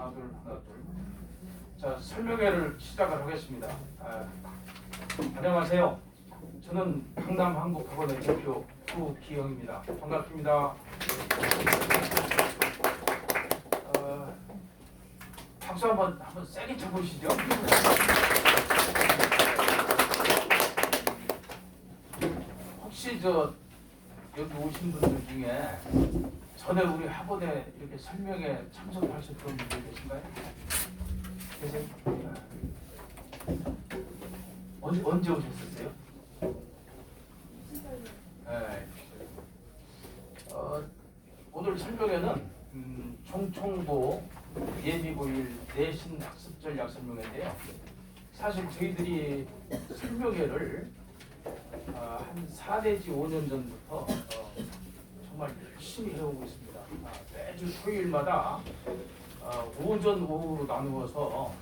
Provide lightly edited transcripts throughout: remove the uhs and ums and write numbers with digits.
하나 둘. 자, 설명회를 시작을 하겠습니다. 안녕하세요. 저는 강남한국학원의 대표 구기영입니다. 반갑습니다. 박수 한번 세게 쳐보시죠. 혹시 여기 오신 분들 중에 전에 우리 학원에 이렇게 설명회 참석하셨던 분들 계신가요? 계세요? 언제 오셨었어요? 네. 오늘 설명회는 총총고 예비고일 내신 학습 전략 설명회인데요. 사실 저희들이 설명회를 한 4 내지 5년 전부터 정말 열심히 해오고 있습니다. 매주 토요일마다 오전, 오후로 나누어서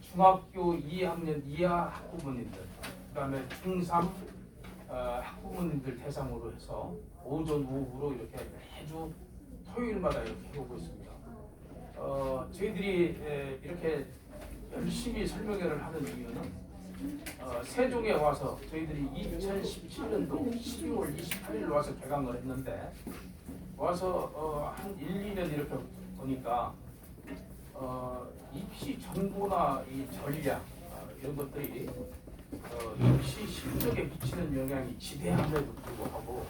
중학교 2학년 이하 학부모님들, 그 다음에 중3 학부모님들 대상으로 해서 오전, 오후로 이렇게 매주 토요일마다 이렇게 해오고 있습니다. 저희들이 이렇게 열심히 설명회를 하는 이유는 세종에 와서 저희들이 2017년도 12월 28일 와서 개강을 했는데 와서 한 1, 2년 이렇게 보니까 입시 정보나 이 전략 이런 것들이 입시 실력에 미치는 영향이 지대함에도 불구하고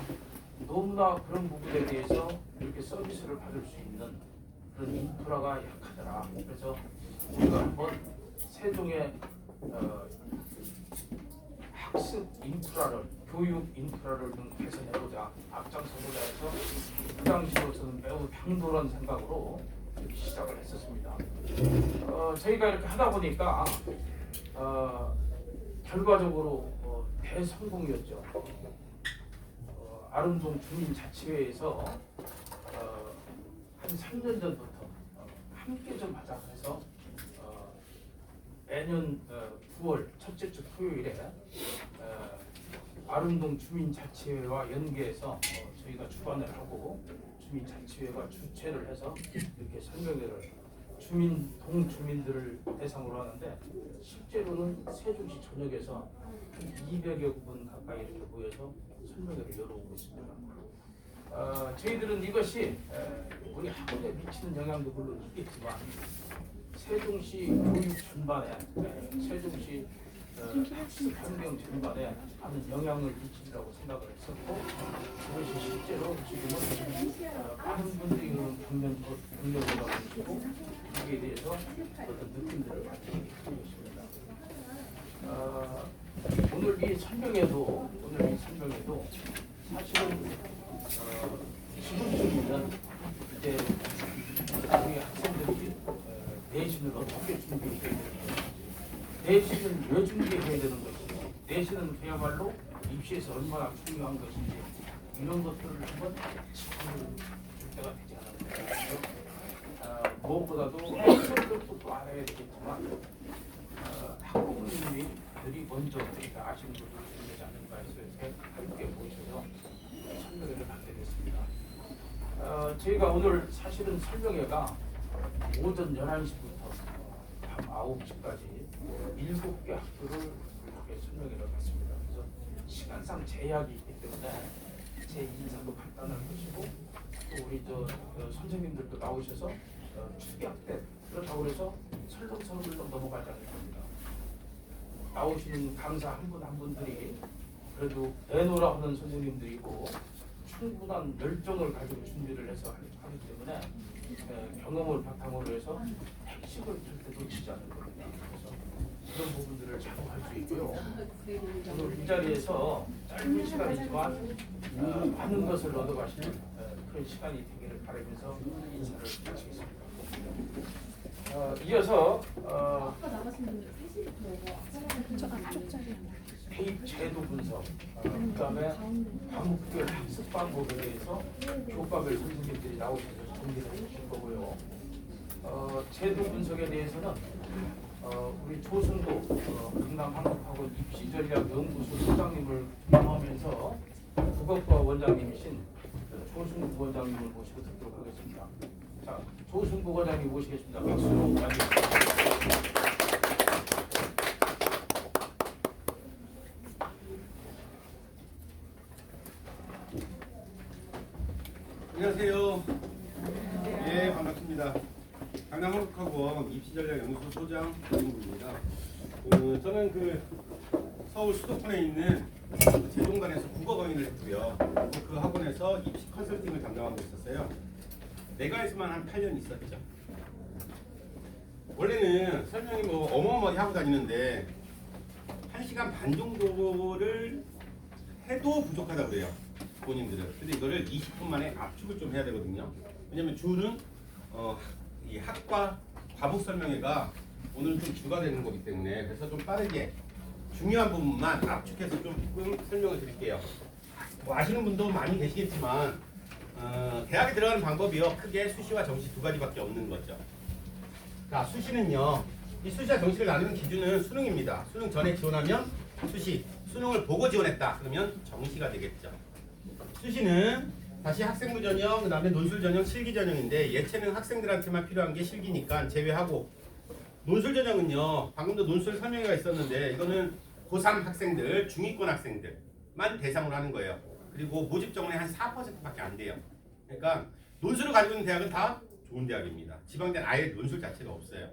너무나 그런 부분에 대해서 이렇게 서비스를 받을 수 있는 그런 인프라가 약하더라. 그래서 우리가 한번 세종의 학습 인프라를, 교육 인프라를 좀 개선해보자, 앞장서보자 해서 그 당시로서는 매우 당돌한 생각으로 이렇게 시작을 했었습니다. 저희가 이렇게 하다 보니까 결과적으로 대성공이었죠. 아름동 주민자치회에서 한 3년 전부터 함께 좀 하자 해서 매년 9월 첫째 주 토요일에 아름동 주민자치회와 연계해서 저희가 주관을 하고 주민자치회가 주최를 해서 이렇게 설명회를 동주민들을 대상으로 하는데 실제로는 세종시 전역에서 한 200여 분 가까이 이렇게 모여서 설명회를 열어오고 있습니다. 저희들은 이것이 우리 학원에 미치는 영향도 물론 있겠지만 세종시 교육 전반에, 세종시 학습 환경 전반에 많은 영향을 미치리라고 생각을 했었고 그것이 실제로 지금은 많은 분들이 경력을 가지고 거기에 대해서 어떤 느낌들을 가지고 있습니다. 오늘 이 설명회도 사실은 지금쯤이면 이제 우리 학생들이 내신을 어떻게 준비해야 되는지, 내신을 왜 준비해야 되는 것인지, 내신은 그야말로 입시에서 얼마나 중요한 것인지 이런 것들을 한번 짚어볼 때가 되지 않을까. 무엇보다도 학생들도 또 알아야 되겠지만 학부모님들이 먼저 이렇게 아시는 분들이 되지 않을까 해서 이렇게 함께 모셔서 설명회를 하게 됐습니다. 저희가 오늘 사실은 설명회가 오전 11시부터 밤 9시까지 7개 학교를 이렇게 설명회를 했습니다. 그래서 시간상 제약이 있기 때문에 제 인사도 간단할 것이고 또 우리 선생님들도 나오셔서 축약 때 그렇다고 해서 설렁설렁 넘어가지 않을 겁니다. 나오시는 강사 한 분 한 분들이 그래도 내노라 하는 선생님들이고 충분한 열정을 가지고 준비를 해서 하기 때문에 경험을 바탕으로 해서 핵심을 절대 놓치지 않을 겁니다. 그래서 그런 부분들을 작업할 수 있고요. 오늘 이 자리에서 짧은 시간이지만 많은 것을 얻어가시는 그런 시간이 되기를 바라면서 인사를 마치겠습니다. 이어서 대입 제도 분석, 그다음에 과목별 학습 방법에 대해서 교과별 선생님들이 나오셔서 정리를 해주실 거고요. 제도 분석에 대해서는 우리 조승도 강남한국학원 입시전략연구소 소장님을 포함하면서 국어과 원장님이신 조승도 원장님을 모시고 듣도록 하겠습니다. 자, 조승구 과장님 모시겠습니다. 박수로 맞이해주십시오. 안녕하세요. 예, 반갑습니다. 강남한국학원 입시전략연구소 소장 조승구입니다. 저는 서울 수도권에 있는 재종단에서 국어 강의를 했고요. 그 학원에서 입시 컨설팅을 담당하고 있었어요. 내가에서만 한 8년 있었죠. 원래는 설명이 뭐 어마어마하게 하고 다니는데 1시간 반 정도를 해도 부족하다고 그래요. 본인들은. 근데 이거를 20분 만에 압축을 좀 해야 되거든요. 왜냐면 주는 이 학과 과목 설명회가 오늘은 좀 주가 되는 거기 때문에 그래서 좀 빠르게 중요한 부분만 압축해서 좀 설명을 드릴게요. 뭐 아시는 분도 많이 계시겠지만 대학에 들어가는 방법이요. 크게 수시와 정시 두 가지밖에 없는 거죠. 자, 수시는요. 이 수시와 정시를 나누는 기준은 수능입니다. 수능 전에 지원하면 수시, 수능을 보고 지원했다. 그러면 정시가 되겠죠. 수시는 다시 학생부 전형, 그 다음에 논술 전형, 실기 전형인데 예체능 학생들한테만 필요한 게 실기니까 제외하고 논술 전형은요. 방금도 논술 설명회가 있었는데 이거는 고3 학생들, 중위권 학생들만 대상으로 하는 거예요. 그리고 모집 정원의 한 4%밖에 안 돼요. 그러니까 논술을 가지고 있는 대학은 다 좋은 대학입니다. 지방대는 아예 논술 자체가 없어요.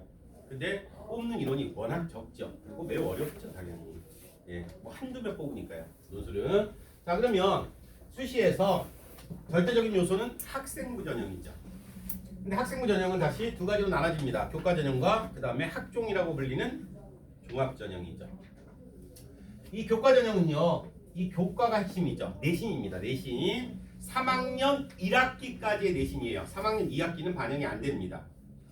근데 뽑는 인원이 워낙 적죠. 그리고 매우 어렵죠, 당연히. 예, 뭐 한두 명 뽑으니까요. 논술은. 자, 그러면 수시에서 절대적인 요소는 학생부 전형이죠. 근데 학생부 전형은 다시 두 가지로 나눠집니다. 교과 전형과 그 다음에 학종이라고 불리는 종합 전형이죠. 이 교과 전형은요, 이 교과가 핵심이죠. 내신입니다. 내신. 3학년 1학기까지의 내신이에요. 3학년 2학기는 반영이 안 됩니다.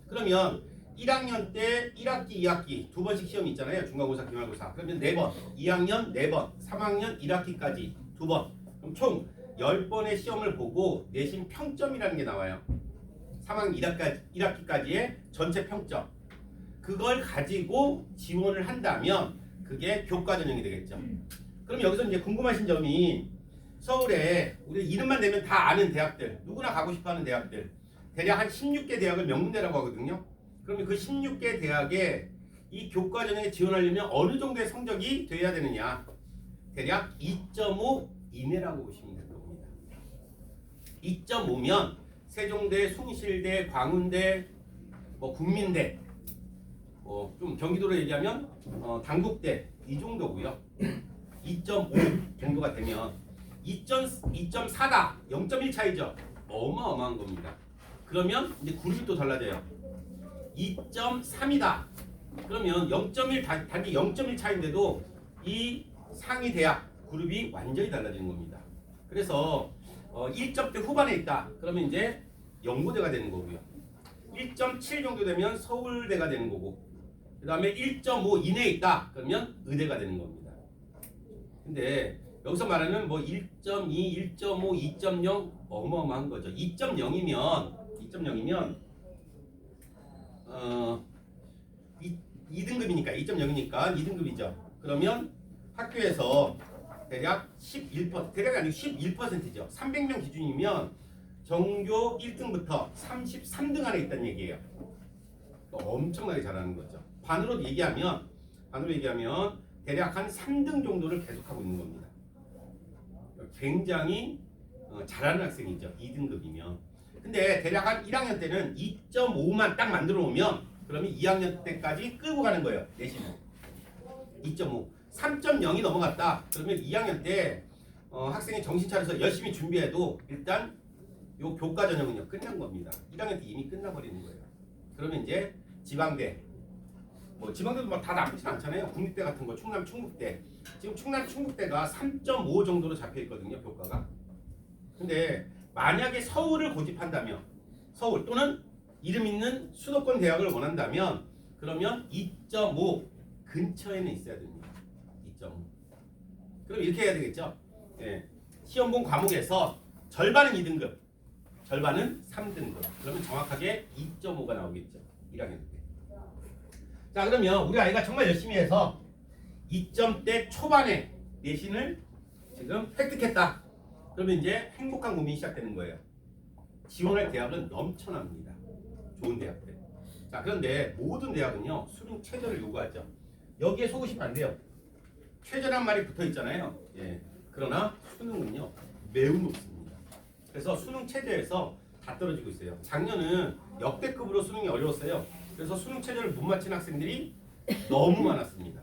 그러면 1학년 때 1학기, 2학기 두 번씩 시험이 있잖아요. 중간고사, 기말고사. 그러면 4번, 2학년 4번, 3학년 1학기까지 2번. 그럼 총 10번의 시험을 보고 내신 평점이라는 게 나와요. 3학년 1학기까지의 전체 평점. 그걸 가지고 지원을 한다면 그게 교과 전형이 되겠죠. 그럼 여기서 이제 궁금하신 점이 서울에 우리 이름만 대면 다 아는 대학들, 누구나 가고 싶어하는 대학들, 대략 한 16개 대학을 명문대라고 하거든요. 그러면 그 16개 대학에 이 교과 전형에 지원하려면 어느 정도의 성적이 돼야 되느냐? 대략 2.5 이내라고 보시면 될 겁니다. 2.5면 세종대, 숭실대, 광운대, 뭐 국민대, 좀 경기도로 얘기하면 당국대 이 정도고요. 2.5 정도가 되면 2.4다 0.1 차이죠. 어마어마한 겁니다. 그러면 이제 그룹이 또 달라져요. 2.3이다. 그러면 0.1 단지 0.1 차인데도 이 상위 대학 그룹이 완전히 달라지는 겁니다. 그래서 1점대 후반에 있다. 그러면 이제 연고대가 되는 거고요. 1.7 정도 되면 서울대가 되는 거고, 그 다음에 1.5 이내에 있다. 그러면 의대가 되는 겁니다. 근데 여기서 말하는 뭐 1.2, 1.5, 2.0 어마어마한 거죠. 2.0이면 2등급이니까 2.0이니까 2등급이죠. 그러면 학교에서 대략 11%, 대략이 아니고 11%죠. 300명 기준이면 전교 1등부터 33등 안에 있다는 얘기예요. 엄청나게 잘하는 거죠. 반으로 얘기하면 대략 한 3등 정도를 계속하고 있는 겁니다. 굉장히 잘하는 학생이죠. 2등급이면. 근데 대략 한 1학년 때는 2.5만 딱 만들어 놓으면 그러면 2학년 때까지 끌고 가는 거예요. 내신을. 2.5. 3.0이 넘어갔다. 그러면 2학년 때 학생이 정신 차려서 열심히 준비해도 일단 요 교과 전형은요 끝난 겁니다. 1학년 때 이미 끝나버리는 거예요. 그러면 이제 지방대, 뭐 지방대도 막 다 나쁘진 않잖아요. 국립대 같은 거, 충남 충북대. 지금 충남 충북대가 3.5 정도로 잡혀 있거든요, 교과가. 근데 만약에 서울을 고집한다면, 서울 또는 이름 있는 수도권 대학을 원한다면 그러면 2.5 근처에는 있어야 됩니다. 2.5. 그럼 이렇게 해야 되겠죠. 예. 시험 본 과목에서 절반은 2등급, 절반은 3등급. 그러면 정확하게 2.5가 나오겠죠. 1학년 때. 자, 그러면 우리 아이가 정말 열심히 해서 2점대 초반에 내신을 지금 획득했다. 그러면 이제 행복한 고민이 시작되는 거예요. 지원할 대학은 넘쳐납니다. 좋은 대학들. 자, 그런데 모든 대학은요 수능 최저를 요구하죠. 여기에 속으시면 안 돼요. 최저란 말이 붙어 있잖아요. 예. 그러나 수능은요 매우 높습니다. 그래서 수능 최저에서 다 떨어지고 있어요. 작년은 역대급으로 수능이 어려웠어요. 그래서 수능 최저를 못 맞힌 학생들이 너무 많았습니다.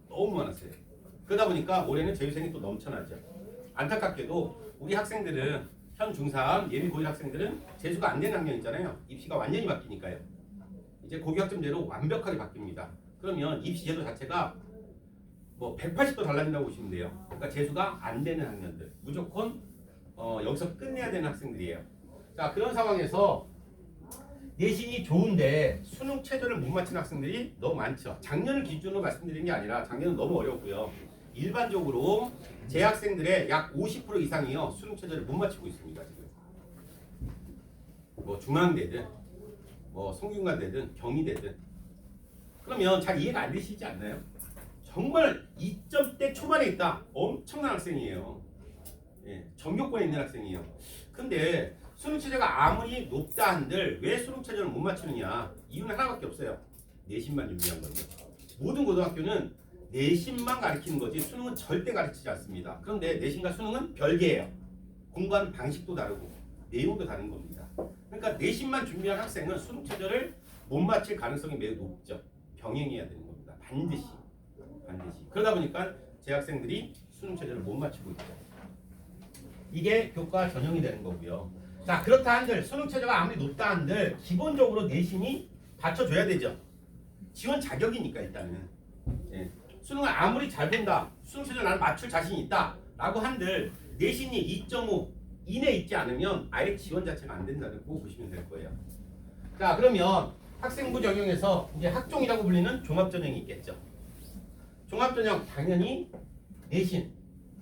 너무 많았어요. 그러다 보니까 올해는 재유생이 또 넘쳐나죠. 안타깝게도 우리 학생들은 현 중3 예비 고일 학생들은 재수가 안 되는 학년 있잖아요. 입시가 완전히 바뀌니까요. 이제 고교학점제로 완벽하게 바뀝니다. 그러면 입시 제도 자체가 뭐 180도 달라진다고 보시면 돼요. 그러니까 재수가 안 되는 학년들 무조건 여기서 끝내야 되는 학생들이에요. 자, 그런 상황에서 내신이 좋은데 수능 최저를 못 맞힌 학생들이 너무 많죠. 작년을 기준으로 말씀드리는 게 아니라 작년은 너무 어려웠고요. 일반적으로 재학생들의 약 50% 이상이요 수능 최저를 못 맞추고 있습니다. 지금 뭐 중앙대든 뭐 성균관대든 경희대든. 그러면 잘 이해가 안 되시지 않나요? 정말 2점대 초반에 있다. 엄청난 학생이에요. 예, 전교권에 있는 학생이에요. 근데 수능 최저가 아무리 높다 한들 왜 수능 최저를 못 맞추느냐? 이유는 하나밖에 없어요. 내신만 준비한 건데. 모든 고등학교는 내신만 가르치는 거지 수능은 절대 가르치지 않습니다. 그런데 내신과 수능은 별개예요. 공부하는 방식도 다르고 내용도 다른 겁니다. 그러니까 내신만 준비한 학생은 수능 최저를 못 맞힐 가능성이 매우 높죠. 병행해야 되는 겁니다. 반드시. 그러다 보니까 재학생들이 수능 최저를 못 맞추고 있죠. 이게 교과 전형이 되는 거고요. 자, 그렇다 한들 수능 최저가 아무리 높다 한들 기본적으로 내신이 받쳐줘야 되죠. 지원 자격이니까 일단은. 예. 수능을 아무리 잘 본다, 수능 최저 나는 맞출 자신이 있다 라고 한들 내신이 2.5 이내 있지 않으면 아예 지원 자체가 안 된다고 보시면 될 거예요. 자, 그러면 학생부 전형에서 이제 학종이라고 불리는 종합전형이 있겠죠. 종합전형 당연히 내신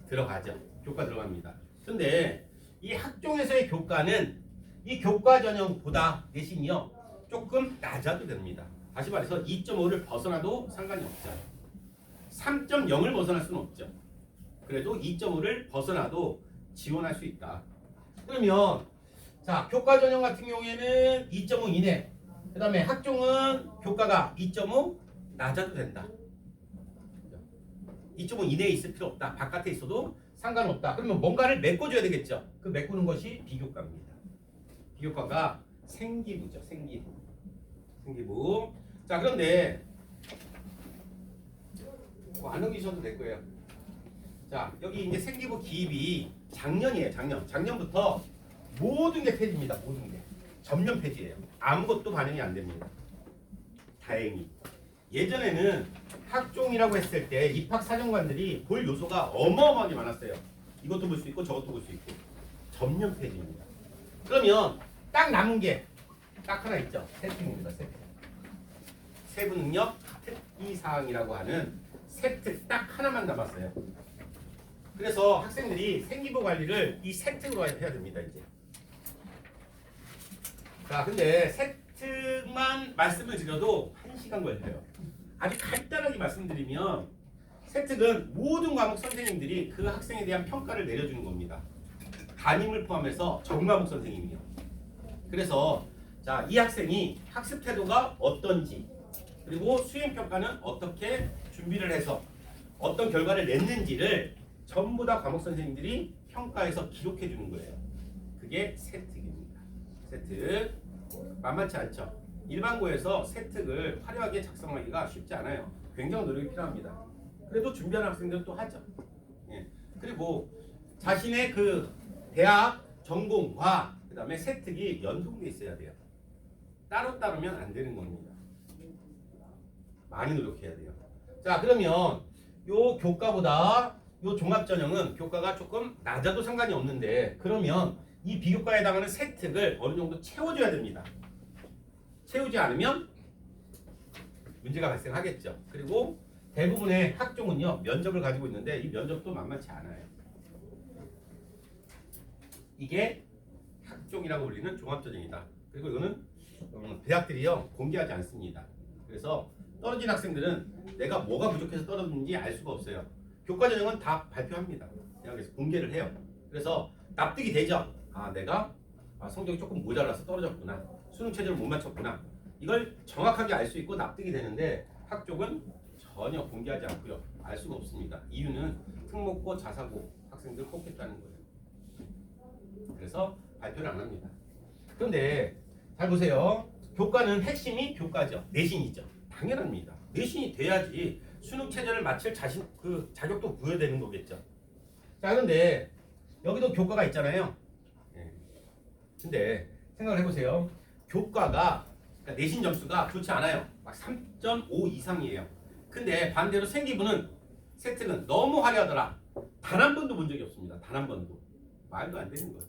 들어가죠. 교과 들어갑니다. 근데 이 학종에서의 교과는 이 교과 전형보다 내신이요 조금 낮아도 됩니다. 다시 말해서 2.5를 벗어나도 상관이 없죠. 3.0을 벗어날 수는 없죠. 그래도 2.5를 벗어나도 지원할 수 있다. 그러면 자, 교과 전형 같은 경우에는 2.5 이내. 그 다음에 학종은 교과가 2.5 낮아도 된다. 2.5 이내에 있을 필요 없다. 바깥에 있어도 상관없다. 그러면 뭔가를 메꿔줘야 되겠죠. 그 메꾸는 것이 비교과입니다. 비교과가 생기부죠. 생기부. 자, 그런데 안 넘기셔도 될 거예요. 자, 여기 이제 생기부 기입이 작년이에요. 작년부터 모든 게 폐지입니다. 모든 게 전면 폐지예요. 아무것도 반영이 안 됩니다. 다행히. 예전에는 학종이라고 했을 때 입학사정관들이 볼 요소가 어마어마하게 많았어요. 이것도 볼 수 있고 저것도 볼 수 있고. 전면 폐지입니다. 그러면 딱 남은 게 딱 하나 있죠. 세팅입니다. 세팅. 세부 능력 특기사항이라고 하는 세트 딱 하나만 남았어요. 그래서 학생들이 생기부 관리를 이 세트로 해야 됩니다. 이제. 자, 근데 세트만 말씀을 드려도 1시간 걸려요. 아주 간단하게 말씀드리면 세특은 모든 과목 선생님들이 그 학생에 대한 평가를 내려주는 겁니다. 담임을 포함해서 전 과목 선생님이요. 그래서 자, 이 학생이 학습 태도가 어떤지 그리고 수행 평가는 어떻게 준비를 해서 어떤 결과를 냈는지를 전부 다 과목 선생님들이 평가해서 기록해 주는 거예요. 그게 세특입니다. 세특 만만치 않죠. 일반고에서 세특을 화려하게 작성하기가 쉽지 않아요. 굉장한 노력이 필요합니다. 그래도 준비하는 학생들은 또 하죠. 예. 그리고 자신의 그 대학 전공과 그 다음에 세특이 연동돼 있어야 돼요. 따로따로면 안 되는 겁니다. 많이 노력해야 돼요. 자, 그러면 요 교과보다 요 종합전형은 교과가 조금 낮아도 상관이 없는데 그러면 이 비교과에 해당하는 세특을 어느 정도 채워줘야 됩니다. 채우지 않으면 문제가 발생하겠죠. 그리고 대부분의 학종은요 면접을 가지고 있는데 이 면접도 만만치 않아요. 이게 학종이라고 불리는 종합전형이다. 그리고 이거는 대학들이요 공개하지 않습니다. 그래서 떨어진 학생들은 내가 뭐가 부족해서 떨어졌는지 알 수가 없어요. 교과전형은 다 발표합니다. 대학에서 공개를 해요. 그래서 납득이 되죠. 아, 내가 성적이 조금 모자라서 떨어졌구나. 수능 체제를 못 맞췄구나. 이걸 정확하게 알 수 있고 납득이 되는데 학족은 전혀 공개하지 않고요. 알 수가 없습니다. 이유는 특목고, 자사고 학생들 뽑겠다는 거예요. 그래서 발표를 안 합니다. 그런데 잘 보세요. 교과는 핵심이 교과죠. 내신이죠. 당연합니다. 내신이 돼야지 수능 체제를 마칠 자격도 부여되는 거겠죠. 자, 그런데 여기도 교과가 있잖아요. 예. 근데 생각을 해보세요. 교과가 그러니까 내신 점수가 좋지 않아요. 막 3.5 이상이에요. 근데 반대로 생기부는 세트는 너무 화려하더라. 단 한 번도 본 적이 없습니다. 단 한 번도. 말도 안 되는 거죠.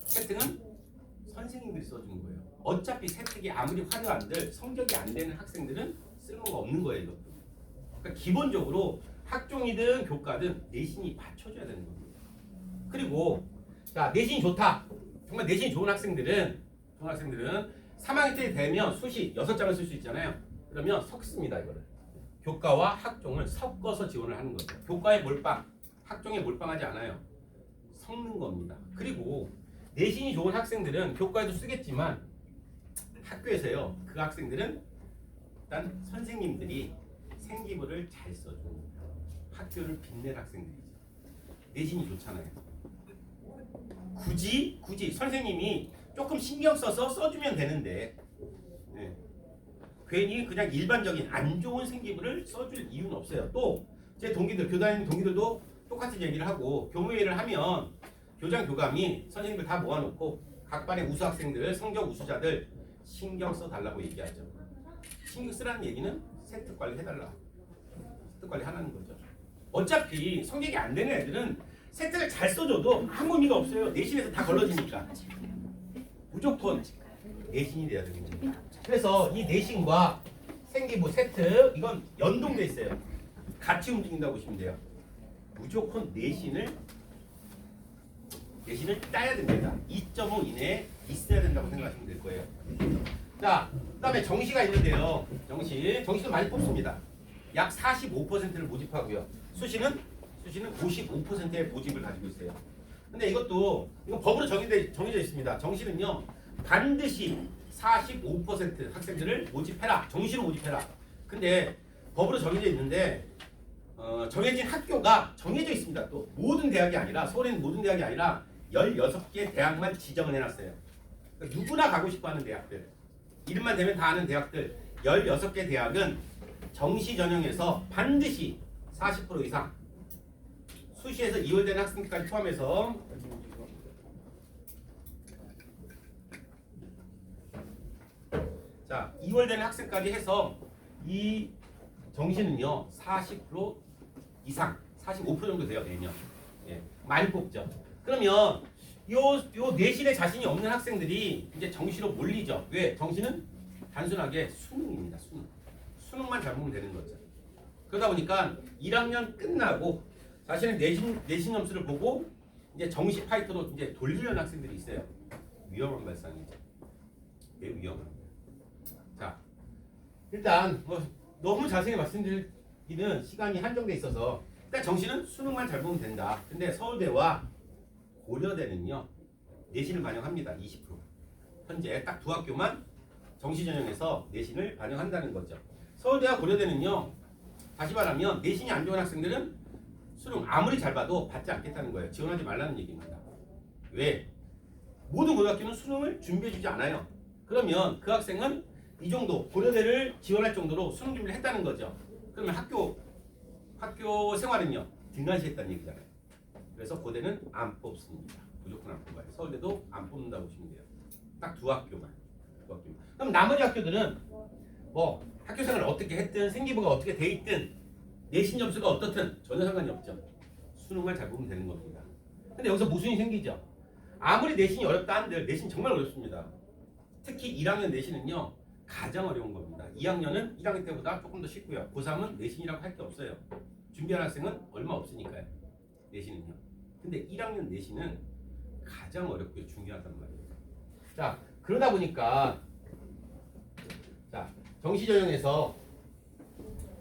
세특은 선생님들이 써주는 거예요. 어차피 세특이 아무리 화려한들 성적이 안 되는 학생들은 쓸모가 없는 거예요. 이것도. 그러니까 기본적으로 학종이든 교과든 내신이 받쳐줘야 되는 겁니다. 그리고 자, 내신이 좋다. 정말 내신이 좋은 학생들은 3학년 때 되면 수시 6장을 쓸 수 있잖아요. 그러면 섞습니다. 이거를. 교과와 학종을 섞어서 지원을 하는 거죠. 교과에 몰빵, 학종에 몰빵하지 않아요. 섞는 겁니다. 그리고 내신이 좋은 학생들은 교과에도 쓰겠지만 학교에서요. 그 학생들은 일단 선생님들이 생기부를 잘 써주는 학교를 빛낼 학생들이죠. 내신이 좋잖아요. 굳이 선생님이 조금 신경 써서 써주면 되는데 네. 괜히 그냥 일반적인 안 좋은 생기부를 써줄 이유는 없어요. 또 제 동기들, 교단에 있는 동기들도 똑같은 얘기를 하고 교무회의를 하면 교장 교감이 선생님들 다 모아놓고 각 반의 우수 학생들, 성적 우수자들 신경 써달라고 얘기하죠. 신경 쓰라는 얘기는 세특 관리 해달라. 세특 관리 하라는 거죠. 어차피 성적이 안 되는 애들은 세특을 잘 써줘도 아무 의미가 없어요. 내신에서 다 걸러지니까. 무조건 내신이 돼야 되는 겁니다. 그래서 이 내신과 생기부, 세특 이건 연동돼 있어요. 같이 움직인다고 보시면 돼요. 무조건 내신을 따야 됩니다. 2.5 이내에 있어야 된다고 생각하시면 될 거예요. 자, 그다음에 정시가 있는데요. 정시도 많이 뽑습니다. 약 45%를 모집하고요. 수시는 55%의 모집을 가지고 있어요. 근데 이건 법으로 정해져 있습니다. 정시는요. 반드시 45% 학생들을 모집해라. 정시로 모집해라. 근데 법으로 정해져 있는데 정해진 학교가 정해져 있습니다. 또 모든 대학이 아니라 서울에 있는 모든 대학이 아니라 16개 대학만 지정을 해놨어요. 그러니까 누구나 가고 싶어하는 대학들, 이름만 대면 다 아는 대학들 16개 대학은 정시 전형에서 반드시 40% 이상 수시에서 2월 되는 학생까지 포함해서 자 2월 되는 학생까지 해서 이 정시는요 40% 이상 45% 정도 돼요 매년. 예, 많이 뽑죠. 그러면 요 내신에 자신이 없는 학생들이 이제 정시로 몰리죠. 왜? 정시는 단순하게 수능입니다. 수능만 잘 보면 되는 거죠. 그러다 보니까 1학년 끝나고 자신의 내신 점수를 보고 이제 정시 파이터로 이제 돌리려는 학생들이 있어요. 위험한 발상이죠. 매우 위험합니다. 자, 일단 너무 자세히 말씀드리기는 시간이 한정돼 있어서 일단 정시는 수능만 잘 보면 된다. 근데 서울대와 고려대는요 내신을 반영합니다. 20%. 현재 딱 두 학교만 정시 전형에서 내신을 반영한다는 거죠. 서울대와 고려대는요 다시 말하면 내신이 안 좋은 학생들은 수능 아무리 잘 봐도 받지 않겠다는 거예요. 지원하지 말라는 얘기입니다. 왜? 모든 고등학교는 수능을 준비해주지 않아요. 그러면 그 학생은 이 정도 고려대를 지원할 정도로 수능 준비를 했다는 거죠. 그러면 학교 생활은요 등한시했다는 얘기잖아요. 그래서 고대는 안 뽑습니다. 무조건 안 뽑아요. 서울대도 안 뽑는다고 보시면 돼요. 딱 두 학교만. 그럼 나머지 학교들은 뭐 학교 생활을 어떻게 했든 생기부가 어떻게 돼 있든 내신 점수가 어떻든 전혀 상관이 없죠. 수능만 잘 보면 되는 겁니다. 근데 여기서 모순이 생기죠. 아무리 내신이 어렵다 한들 내신 정말 어렵습니다. 특히 1학년 내신은요 가장 어려운 겁니다. 2학년은 1학년 때보다 조금 더 쉽고요. 고3은 내신이라고 할 게 없어요. 준비하는 학생은 얼마 없으니까요. 내신은요. 근데 1학년 내신은 가장 어렵고 중요하단 말이에요. 자, 그러다 보니까 자, 정시 전형에서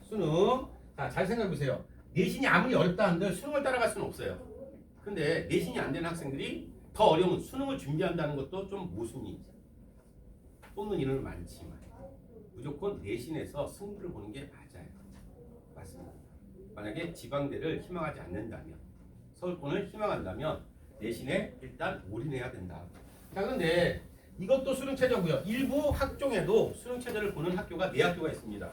수능 잘 생각해 보세요. 내신이 아무리 어렵다 한들 수능을 따라갈 수는 없어요. 근데 내신이 안 되는 학생들이 더 어려운 수능을 준비한다는 것도 좀 모순이죠. 뽑는 인원은 많지만 무조건 내신에서 승부를 보는 게 맞아요. 맞습니다. 만약에 지방대를 희망하지 않는다면, 서울권을 희망한다면 내신에 일단 올인해야 된다. 자, 그런데 이것도 수능 최저고요. 일부 학종에도 수능 최저를 보는 학교가 4학교가 있습니다.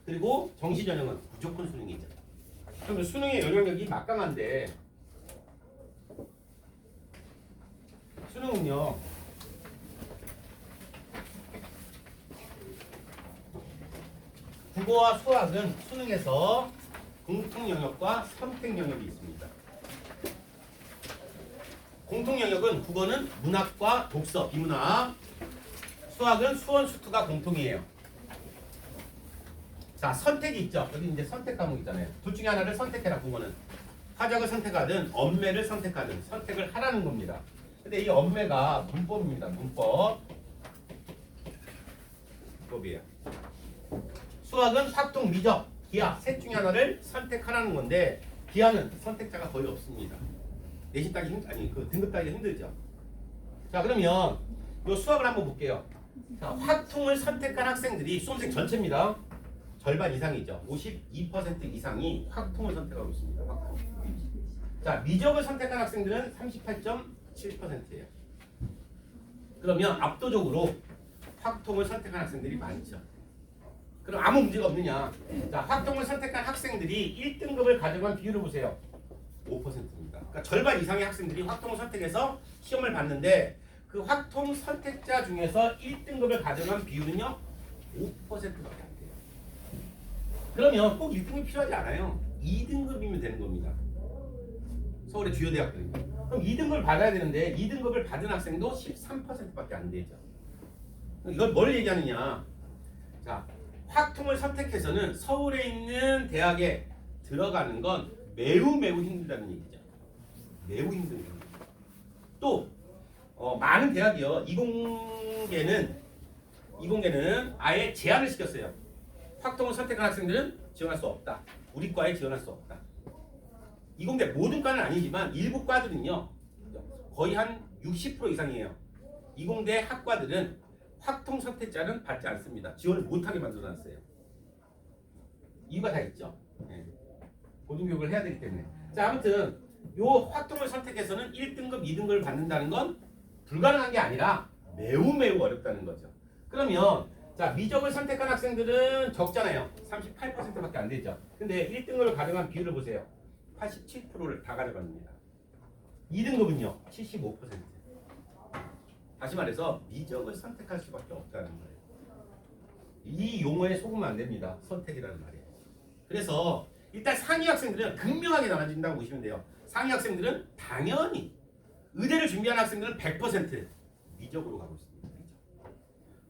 그리고 정시 전형은 무조건 수능이죠. 그러면 수능의 영향력이 막강한데, 수능은요, 국어와 수학은 수능에서 공통 영역과 선택 영역이 있습니다. 공통 영역은 국어는 문학과 독서, 비문학, 수학은 수원, 수투가 공통이에요. 자, 선택이 있죠. 여기 이제 선택 과목 있잖아요. 둘 중에 하나를 선택해라. 국어는 화작을 선택하든 엄매를 선택하든 선택을 하라는 겁니다. 근데 이 엄매가 문법입니다. 문법이에요. 수학은 확통, 미적, 기하 셋 중에 하나를 선택하라는 건데 기하는 선택자가 거의 없습니다. 내신 따기 등급 따기 힘들죠. 자, 그러면 이 수학을 한번 볼게요. 자, 확통을 선택한 학생들이 수험생 전체입니다. 절반 이상이죠. 52% 이상이 확통을 선택하고 있습니다. 확통. 자, 미적을 선택한 학생들은 38.7%예요. 그러면 압도적으로 확통을 선택한 학생들이 많죠. 그럼 아무 문제가 없느냐? 자, 확통을 선택한 학생들이 1등급을 가져간 비율을 보세요. 5%입니다. 그러니까 절반 이상의 학생들이 확통을 선택해서 시험을 봤는데 그 확통 선택자 중에서 1등급을 가져간 비율은요 5%밖에 안 돼요. 그러면 꼭 1등급이 필요하지 않아요. 2등급이면 되는 겁니다. 서울의 주요 대학들은요. 그럼 2등급을 받아야 되는데 2등급을 받은 학생도 13%밖에 안 되죠. 이걸 뭘 얘기하느냐? 자, 확통을 선택해서는 서울에 있는 대학에 들어가는 건 매우 힘들다는 얘기죠. 매우 힘든 겁니다. 또 많은 대학이요. 이공계는 아예 제한을 시켰어요. 확통을 선택한 학생들은 지원할 수 없다. 우리 과에 지원할 수 없다. 이공대 모든 과는 아니지만 일부 과들은요. 거의 한 60% 이상이에요. 이공대 학과들은 확통 선택자는 받지 않습니다. 지원을 못하게 만들어놨어요. 이유가 다 있죠. 네. 고등교육을 해야 되기 때문에. 자, 아무튼 요 확통을 선택해서는 1등급, 2등급을 받는다는 건 불가능한 게 아니라 매우 어렵다는 거죠. 그러면 자, 미적을 선택한 학생들은 적잖아요. 38%밖에 안 되죠. 근데 1등급을 가져간 비율을 보세요. 87%를 다 가져갑니다. 2등급은요 75%. 다시 말해서 미적을 선택할 수밖에 없다는 거예요. 이 용어에 속으면 안 됩니다. 선택이라는 말이에요. 그래서 일단 상위 학생들은 극명하게 나눠진다고 보시면 돼요. 상위 학생들은 당연히 의대를 준비한 학생들은 100% 미적으로 가고 있습니다.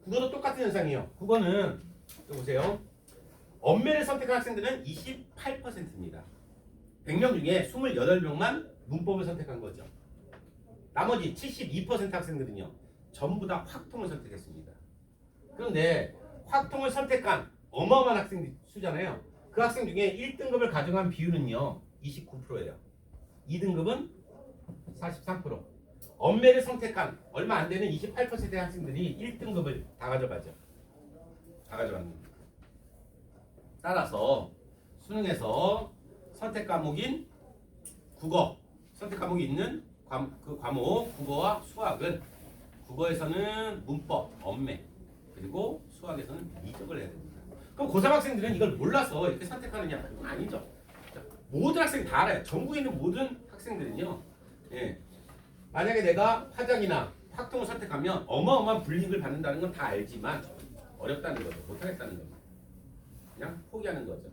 국어도 똑같은 현상이에요. 국어는 보세요. 엄매를 선택한 학생들은 28%입니다. 100명 중에 28명만 문법을 선택한 거죠. 나머지 72% 학생들은요. 전부 다 확통을 선택했습니다. 그런데 확통을 선택한 어마어마한 학생 수잖아요. 그 학생 중에 1등급을 가져간 비율은요. 29%예요. 2등급은 43%. 엄매를 선택한 얼마 안 되는 28%의 학생들이 1등급을 다 가져가죠. 다 가져가는 겁니다. 따라서 수능에서 선택 과목인 국어, 선택 과목이 있는 그 과목 국어와 수학은 국어에서는 문법, 엄매, 그리고 수학에서는 미적을 해야 됩니다. 그럼 고3 학생들은 이걸 몰라서 이렇게 선택하느냐? 아니죠. 모든 학생 다 알아요. 전국에 있는 모든 학생들은요. 예. 만약에 내가 화작이나 확통을 선택하면 어마어마한 불이익을 받는다는 건 다 알지만 어렵다는 거죠. 못하겠다는 겁니다. 그냥 포기하는 거죠.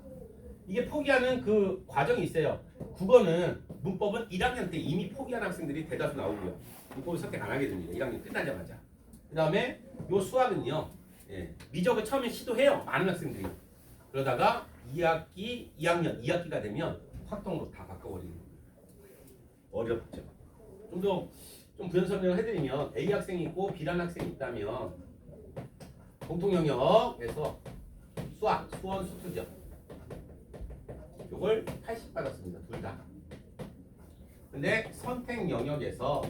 이게 포기하는 그 과정이 있어요. 국어는 문법은 1학년 때 이미 포기한 학생들이 대다수 나오고요. 문법을 선택 안 하게 됩니다. 1학년 끝나자마자. 그 다음에 요 수학은요. 예, 미적을 처음에 시도해요. 많은 학생들이. 그러다가 2학기가 되면 확통으로 다 바꿔버리는 겁니다. 어렵죠. 좀 부연 설명을 해드리면 A 학생이 있고 B라는 학생이 있다면 공통 영역에서 수학, 수원, 수투죠. 요걸 80 받았습니다. 둘 다. 근데 선택 영역에서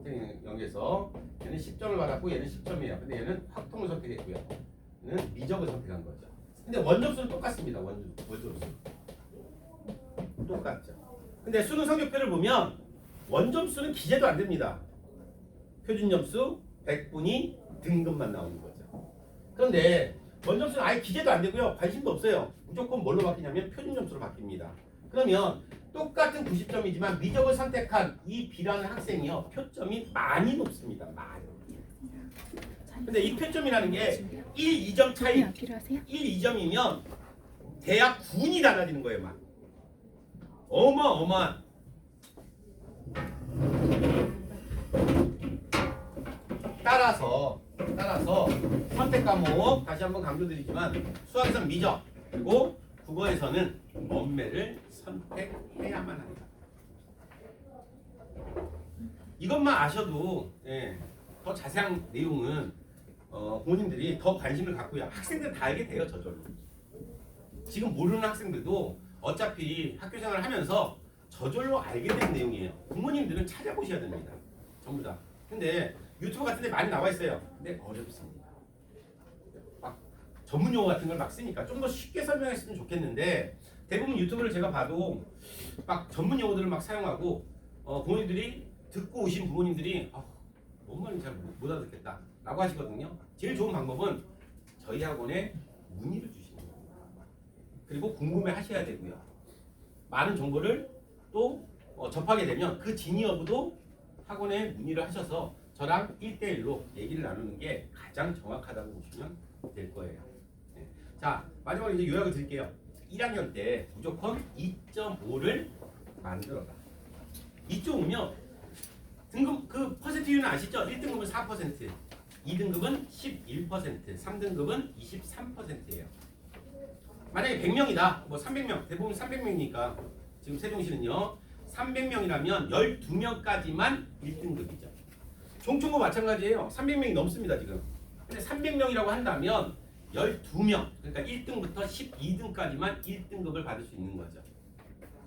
선택형에서 얘는 10점을 받았고 얘는 10점이에요. 근데 얘는 확통을 선택했고요. 얘는 미적을 선택한 거죠. 근데 원점수는 똑같습니다. 원점수 똑같죠. 근데 수능 성적표를 보면 원점수는 기재도 안 됩니다. 표준 점수 100분위 등급만 나오는 거죠. 그런데 원점수는 아예 기재도 안 되고요. 관심도 없어요. 무조건 뭘로 바뀌냐면 표준 점수로 바뀝니다. 그러면 똑같은 90점이지만 미적을 선택한 이 B라는 학생이요. 표점이 많이 높습니다. 많이. 근데 이 표점이라는 게 1, 2점 차이, 1, 2점이면 대학 군이 달라지는 거예요. 막. 어마어마한. 따라서 선택 과목 다시 한번 강조드리지만 수학에서는 미적 그리고 국어에서는 원매를 선택해야만 합니다. 이것만 아셔도 더 자세한 내용은 부모님들이 더 관심을 갖고요. 학생들 다 알게 돼요. 저절로. 지금 모르는 학생들도 어차피 학교 생활을 하면서 저절로 알게 된 내용이에요. 부모님들은 찾아보셔야 됩니다. 전부 다. 근데 유튜브 같은 데 많이 나와 있어요. 근데 어렵습니다. 막 전문 용어 같은 걸 막 쓰니까 좀 더 쉽게 설명했으면 좋겠는데 대부분 유튜브를 제가 봐도 막 전문 용어들을 막 사용하고 부모님들이 듣고 오신 부모님들이 뭔 말인지 잘 못 알아듣겠다 라고 하시거든요. 제일 좋은 방법은 저희 학원에 문의를 주시는 겁니다. 그리고 궁금해 하셔야 되고요. 많은 정보를 또 접하게 되면 그 진위 여부도 학원에 문의를 하셔서 저랑 1대1로 얘기를 나누는 게 가장 정확하다고 보시면 될 거예요. 네. 자, 마지막으로 이제 요약을 드릴게요. 1학년 때 무조건 2.5를 만들어라. 2.5면 등급 그 퍼센트율은 아시죠? 1등급은 4%, 2등급은 11%, 3등급은 23%예요. 만약에 100명이다. 뭐 300명, 대부분 300명이니까 지금 세종시는요. 300명이라면 12명까지만 1등급이죠. 종천고 마찬가지예요. 300명이 넘습니다, 지금. 근데 300명이라고 한다면 12명, 그러니까 1등부터 12등까지만 1등급을 받을 수 있는 거죠.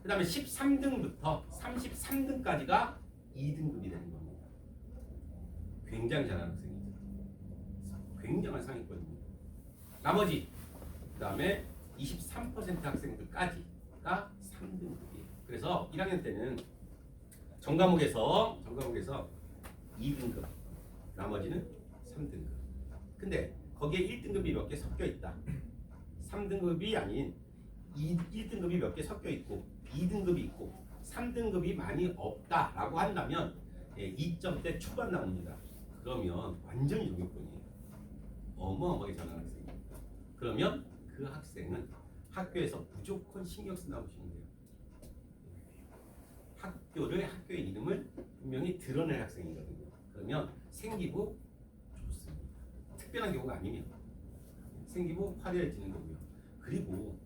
그 다음에 13등부터 33등까지가 2등급이 되는 겁니다. 굉장히 잘하는 학생이죠. 굉장한 상위권입니다. 나머지, 그 다음에 23% 학생들까지가 3등급이에요. 그래서 1학년 때는 전과목에서 2등급, 나머지는 3등급. 근데 거기에 1등급이 몇 개 섞여 있다. 3등급이 아닌 1등급이 몇 개 섞여 있고 2등급이 있고 3등급이 많이 없다라고 한다면 2점대 초반 나옵니다. 그러면 완전히 종교권이에요. 어마어마하게 잘하는 학생입니다. 그러면 그 학생은 학교에서 무조건 신경 쓴다고 보시면 돼요. 학교의 이름을 분명히 드러낼 학생이거든요. 그러면 생기부 좋습니다. 특별한 경우가 아니면 생기부 화려해지는 거고요. 그리고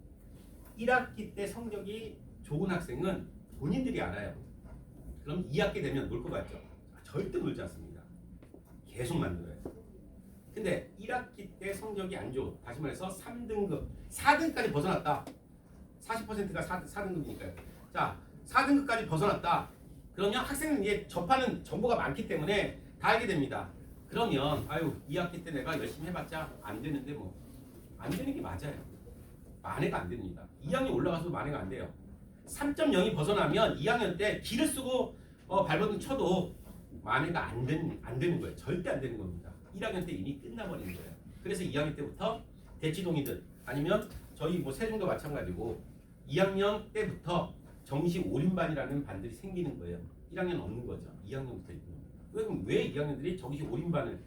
1학기 때 성적이 좋은 학생은 본인들이 알아요. 그럼 2학기 되면 놀 것 같죠? 절대 놀지 않습니다. 계속 만들어요. 근데 1학기 때 성적이 안 좋은, 다시 말해서 3등급, 4등까지 벗어났다. 40%가 4등급이니까요. 자, 4등급까지 벗어났다. 그러면 학생은 이제 접하는 정보가 많기 때문에 다 알게 됩니다. 그러면 2학기 때 내가 열심히 해봤자 안 되는데 뭐 안 되는 게 맞아요. 만회가 안 됩니다. 2학년 올라가서도 만회가 안 돼요. 3.0이 벗어나면 2학년 때 기를 쓰고 발버둥 쳐도 만회가 안 되는 거예요. 절대 안 되는 겁니다. 1학년 때 이미 끝나버리는 거예요. 그래서 2학년 때부터 대치동이든 아니면 저희 뭐 세종도 마찬가지고 2학년 때부터 정시 올인반이라는 반들이 생기는 거예요. 1학년 없는 거죠. 2학년부터 있는 겁니다. 왜 2학년들이 정시 올인반에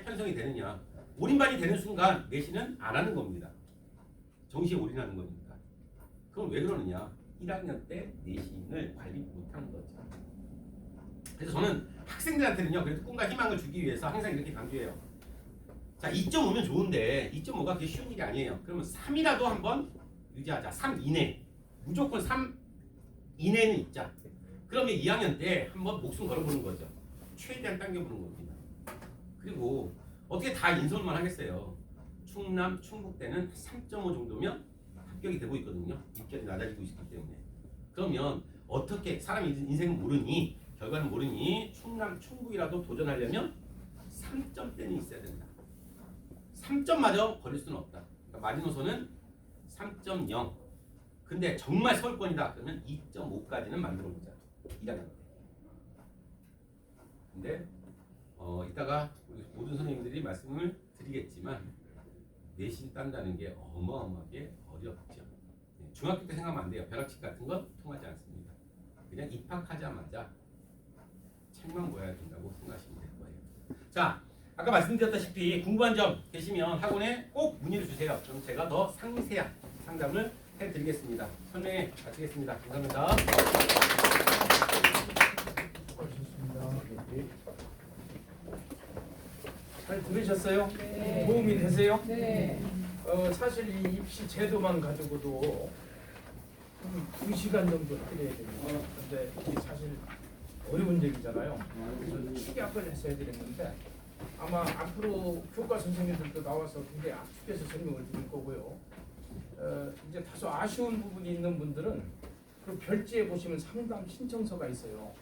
편성이 되느냐. 올인반이 되는 순간 내신은 안 하는 겁니다. 정시에 올인하는 거니까. 그럼 왜 그러느냐. 1학년 때 내신을 관리 못하는 거죠. 그래서 저는 학생들한테는요. 그래도 꿈과 희망을 주기 위해서 항상 이렇게 강조해요. 자, 2.5면 좋은데 2.5가 그게 쉬운 일이 아니에요. 그러면 3이라도 한번 유지하자. 3 이내. 무조건 3 이내는 있자. 그러면 2학년 때 한번 목숨 걸어보는 거죠. 최대한 당겨보는 겁니다. 그리고 어떻게 다 인서울만 하겠어요. 충남, 충북 때는 3.5 정도면 합격이 되고 있거든요. 입결이 낮아지고 있기 때문에. 그러면 어떻게 사람 인생은 모르니 결과는 모르니 충남 충북이라도 도전하려면 3점대는 있어야 된다. 3점마저 버릴 수는 없다. 그러니까 마지노선은 3.0. 근데 정말 서울권이다. 그러면 2.5까지는 만들어 보자. 2학년 때. 근데 이따가 우리 모든 선생님들이 말씀을 드리겠지만 내신 딴다는 게 어마어마하게 어렵죠. 중학교 때 생각하면 안 돼요. 벼락치기 같은 건 통하지 않습니다. 그냥 입학하자마자 책만 보여야 된다고 생각하시면 될 거예요. 자, 아까 말씀드렸다시피 궁금한 점 계시면 학원에 꼭 문의를 주세요. 그럼 제가 더 상세한 상담을 해드리겠습니다. 설명해 마치겠습니다. 감사합니다. 잘 들으셨어요? 네. 도움이 되세요? 네. 사실 이 입시 제도만 가지고도 2시간 정도 해드려야 됩니다. 근데 이게 사실 어려운 얘기잖아요. 그래서 축약을 했어야 되는데 아마 앞으로 교과 선생님들도 나와서 굉장히 압축해서 설명을 드릴 거고요. 이제 다소 아쉬운 부분이 있는 분들은 그 별지에 보시면 상담 신청서가 있어요.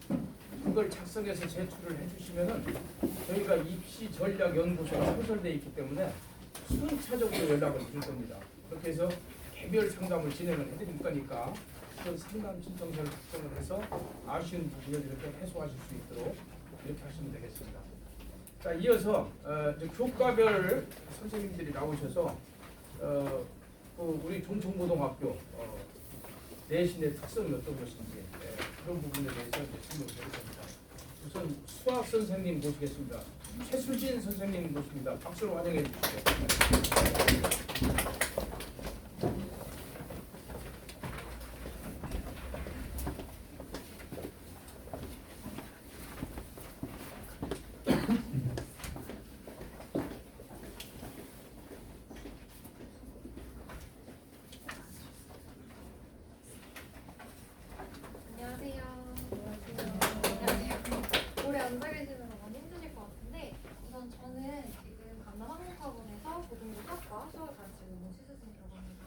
그걸 작성해서 제출을 해주시면은 저희가 입시 전략 연구소가 상설되어 있기 때문에 순차적으로 연락을 드릴 겁니다. 그렇게 해서 개별 상담을 진행을 해드릴 거니까 그 상담 신청서를 작성을 해서 아쉬운 부분을 이렇게 해소하실 수 있도록 이렇게 하시면 되겠습니다. 자, 이어서 이제 교과별 선생님들이 나오셔서 우리 종천고등학교 내신의 특성이 어떤 것인지 그런 부분에 대해서 이제 설명드리겠습니다. 우선 수학 선생님 모시겠습니다. 최수진 선생님 모십니다. 박수로 환영해 주시죠. 안녕하세요. 오래 앉아 계시느라 많이 힘드실 것 같은데 우선 저는 지금 강남항공학원에서 고등교사과 수학을 가르치고 있는 최수진이라고 합니다.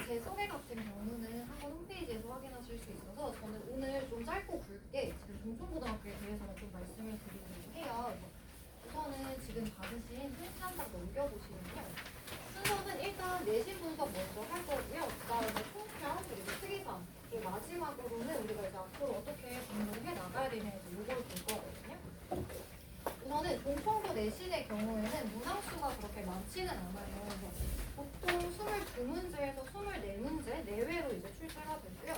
제 소개 같은 경우는 학원 홈페이지에서 확인하실 수 있어서 저는 오늘 좀 짧고 굵게 지금 종천고등학교에 대해서는 좀 말씀을 드리려고 해요. 우선은 지금 받으신 힌트 한번 넘겨보시면요. 순서는 일단 내신 분석 먼저 할 거고요. 그 다음에 총평 그리고 특이점 그리고 마지막으로는 우리가 이제 앞으로 어떻게 공부를 해 나가야 되는지 요걸 볼 거거든요. 우선은 종천고 내신의 경우에는 문항수가 그렇게 많지는 않아요. 그래서 보통 22문제에서 24문제 내외로 이제 출제가 되고요.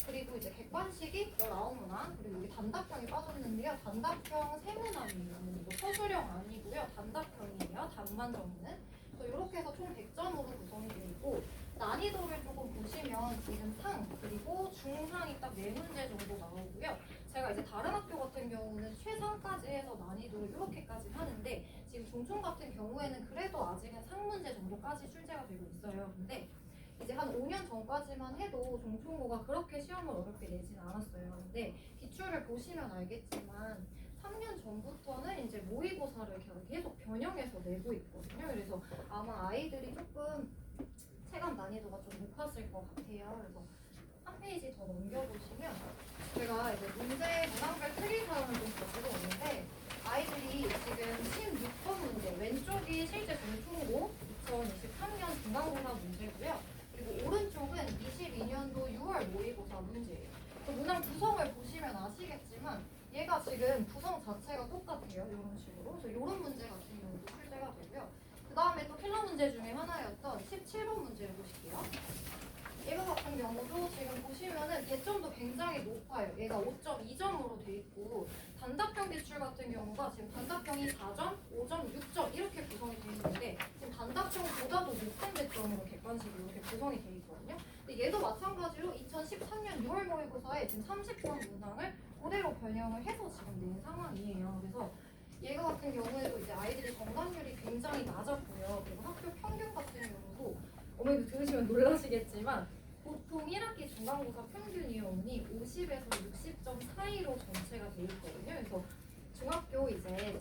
그리고 이제 객관식이 19문항 그리고 여기 단답형이 빠졌는데요. 단답형 3문항이에요. 이거 서술형 아니고요. 단답형이에요. 답만 적는. 이렇게 해서 총 100점으로 구성이 되어 있고 난이도를 조금 보시면 지금 상 그리고 중상이 딱 4문제 정도 나오고요. 제가 이제 다른 학교 같은 경우는 최상까지 해서 난이도를 이렇게까지 하는데 지금 종촌 같은 경우에는 그래도 아직은 상문제 정도까지 출제가 되고 있어요. 근데 이제 한 5년 전까지만 해도 종촌고가 그렇게 시험을 어렵게 내진 않았어요. 근데 기출을 보시면 알겠지만 3년 전부터는 이제 모의고사를 계속 변형해서 내고 있거든요. 그래서 아마 아이들이 조금 체감 난이도가 좀 높았을 것 같아요. 그래서 한 페이지 더 넘겨보시면 제가 이제 문제 문항별 특이 사항을 좀 가지고 있는데 아이들이 지금 16번 문제 왼쪽이 실제 종촌고 2023년 중간고사 문제고요. 그리고 오른쪽은 22년도 6월 모의고사 문제예요. 문항 구성을 보시면 아시겠지만 얘가 지금 구성 자체가 똑같아요. 이런 식으로. 그래서 이런 문제 같은 경우도 출제가 되고요. 그 다음에 또 필러 문제 중에 하나였던 17번 문제를 보실게요. 이거 같은 경우도 지금 보시면은 개점도 굉장히 높아요. 얘가 5.2점으로 돼 있고 단답형 기출 같은 경우가 지금 단답형이 4점, 5점, 6점 이렇게 구성이 돼 있는데 지금 단답형보다도 높은 개점으로 객관식이 이렇게 구성이 돼 있거든요. 근데 얘도 마찬가지로 2013년 6월 모의고사에 지금 30번 문항을 그대로 변형을 해서 지금 낸 상황이에요. 그래서 얘가 같은 경우에도 이제 아이들이 정답률이 굉장히 낮았고요. 그리고 학교 평균 같은 경우도 어머니도 들으시면 놀라시겠지만 보통 1학기 중간고사 평균 이용이 50에서 60점 사이로 전체가 돼 있거든요. 그래서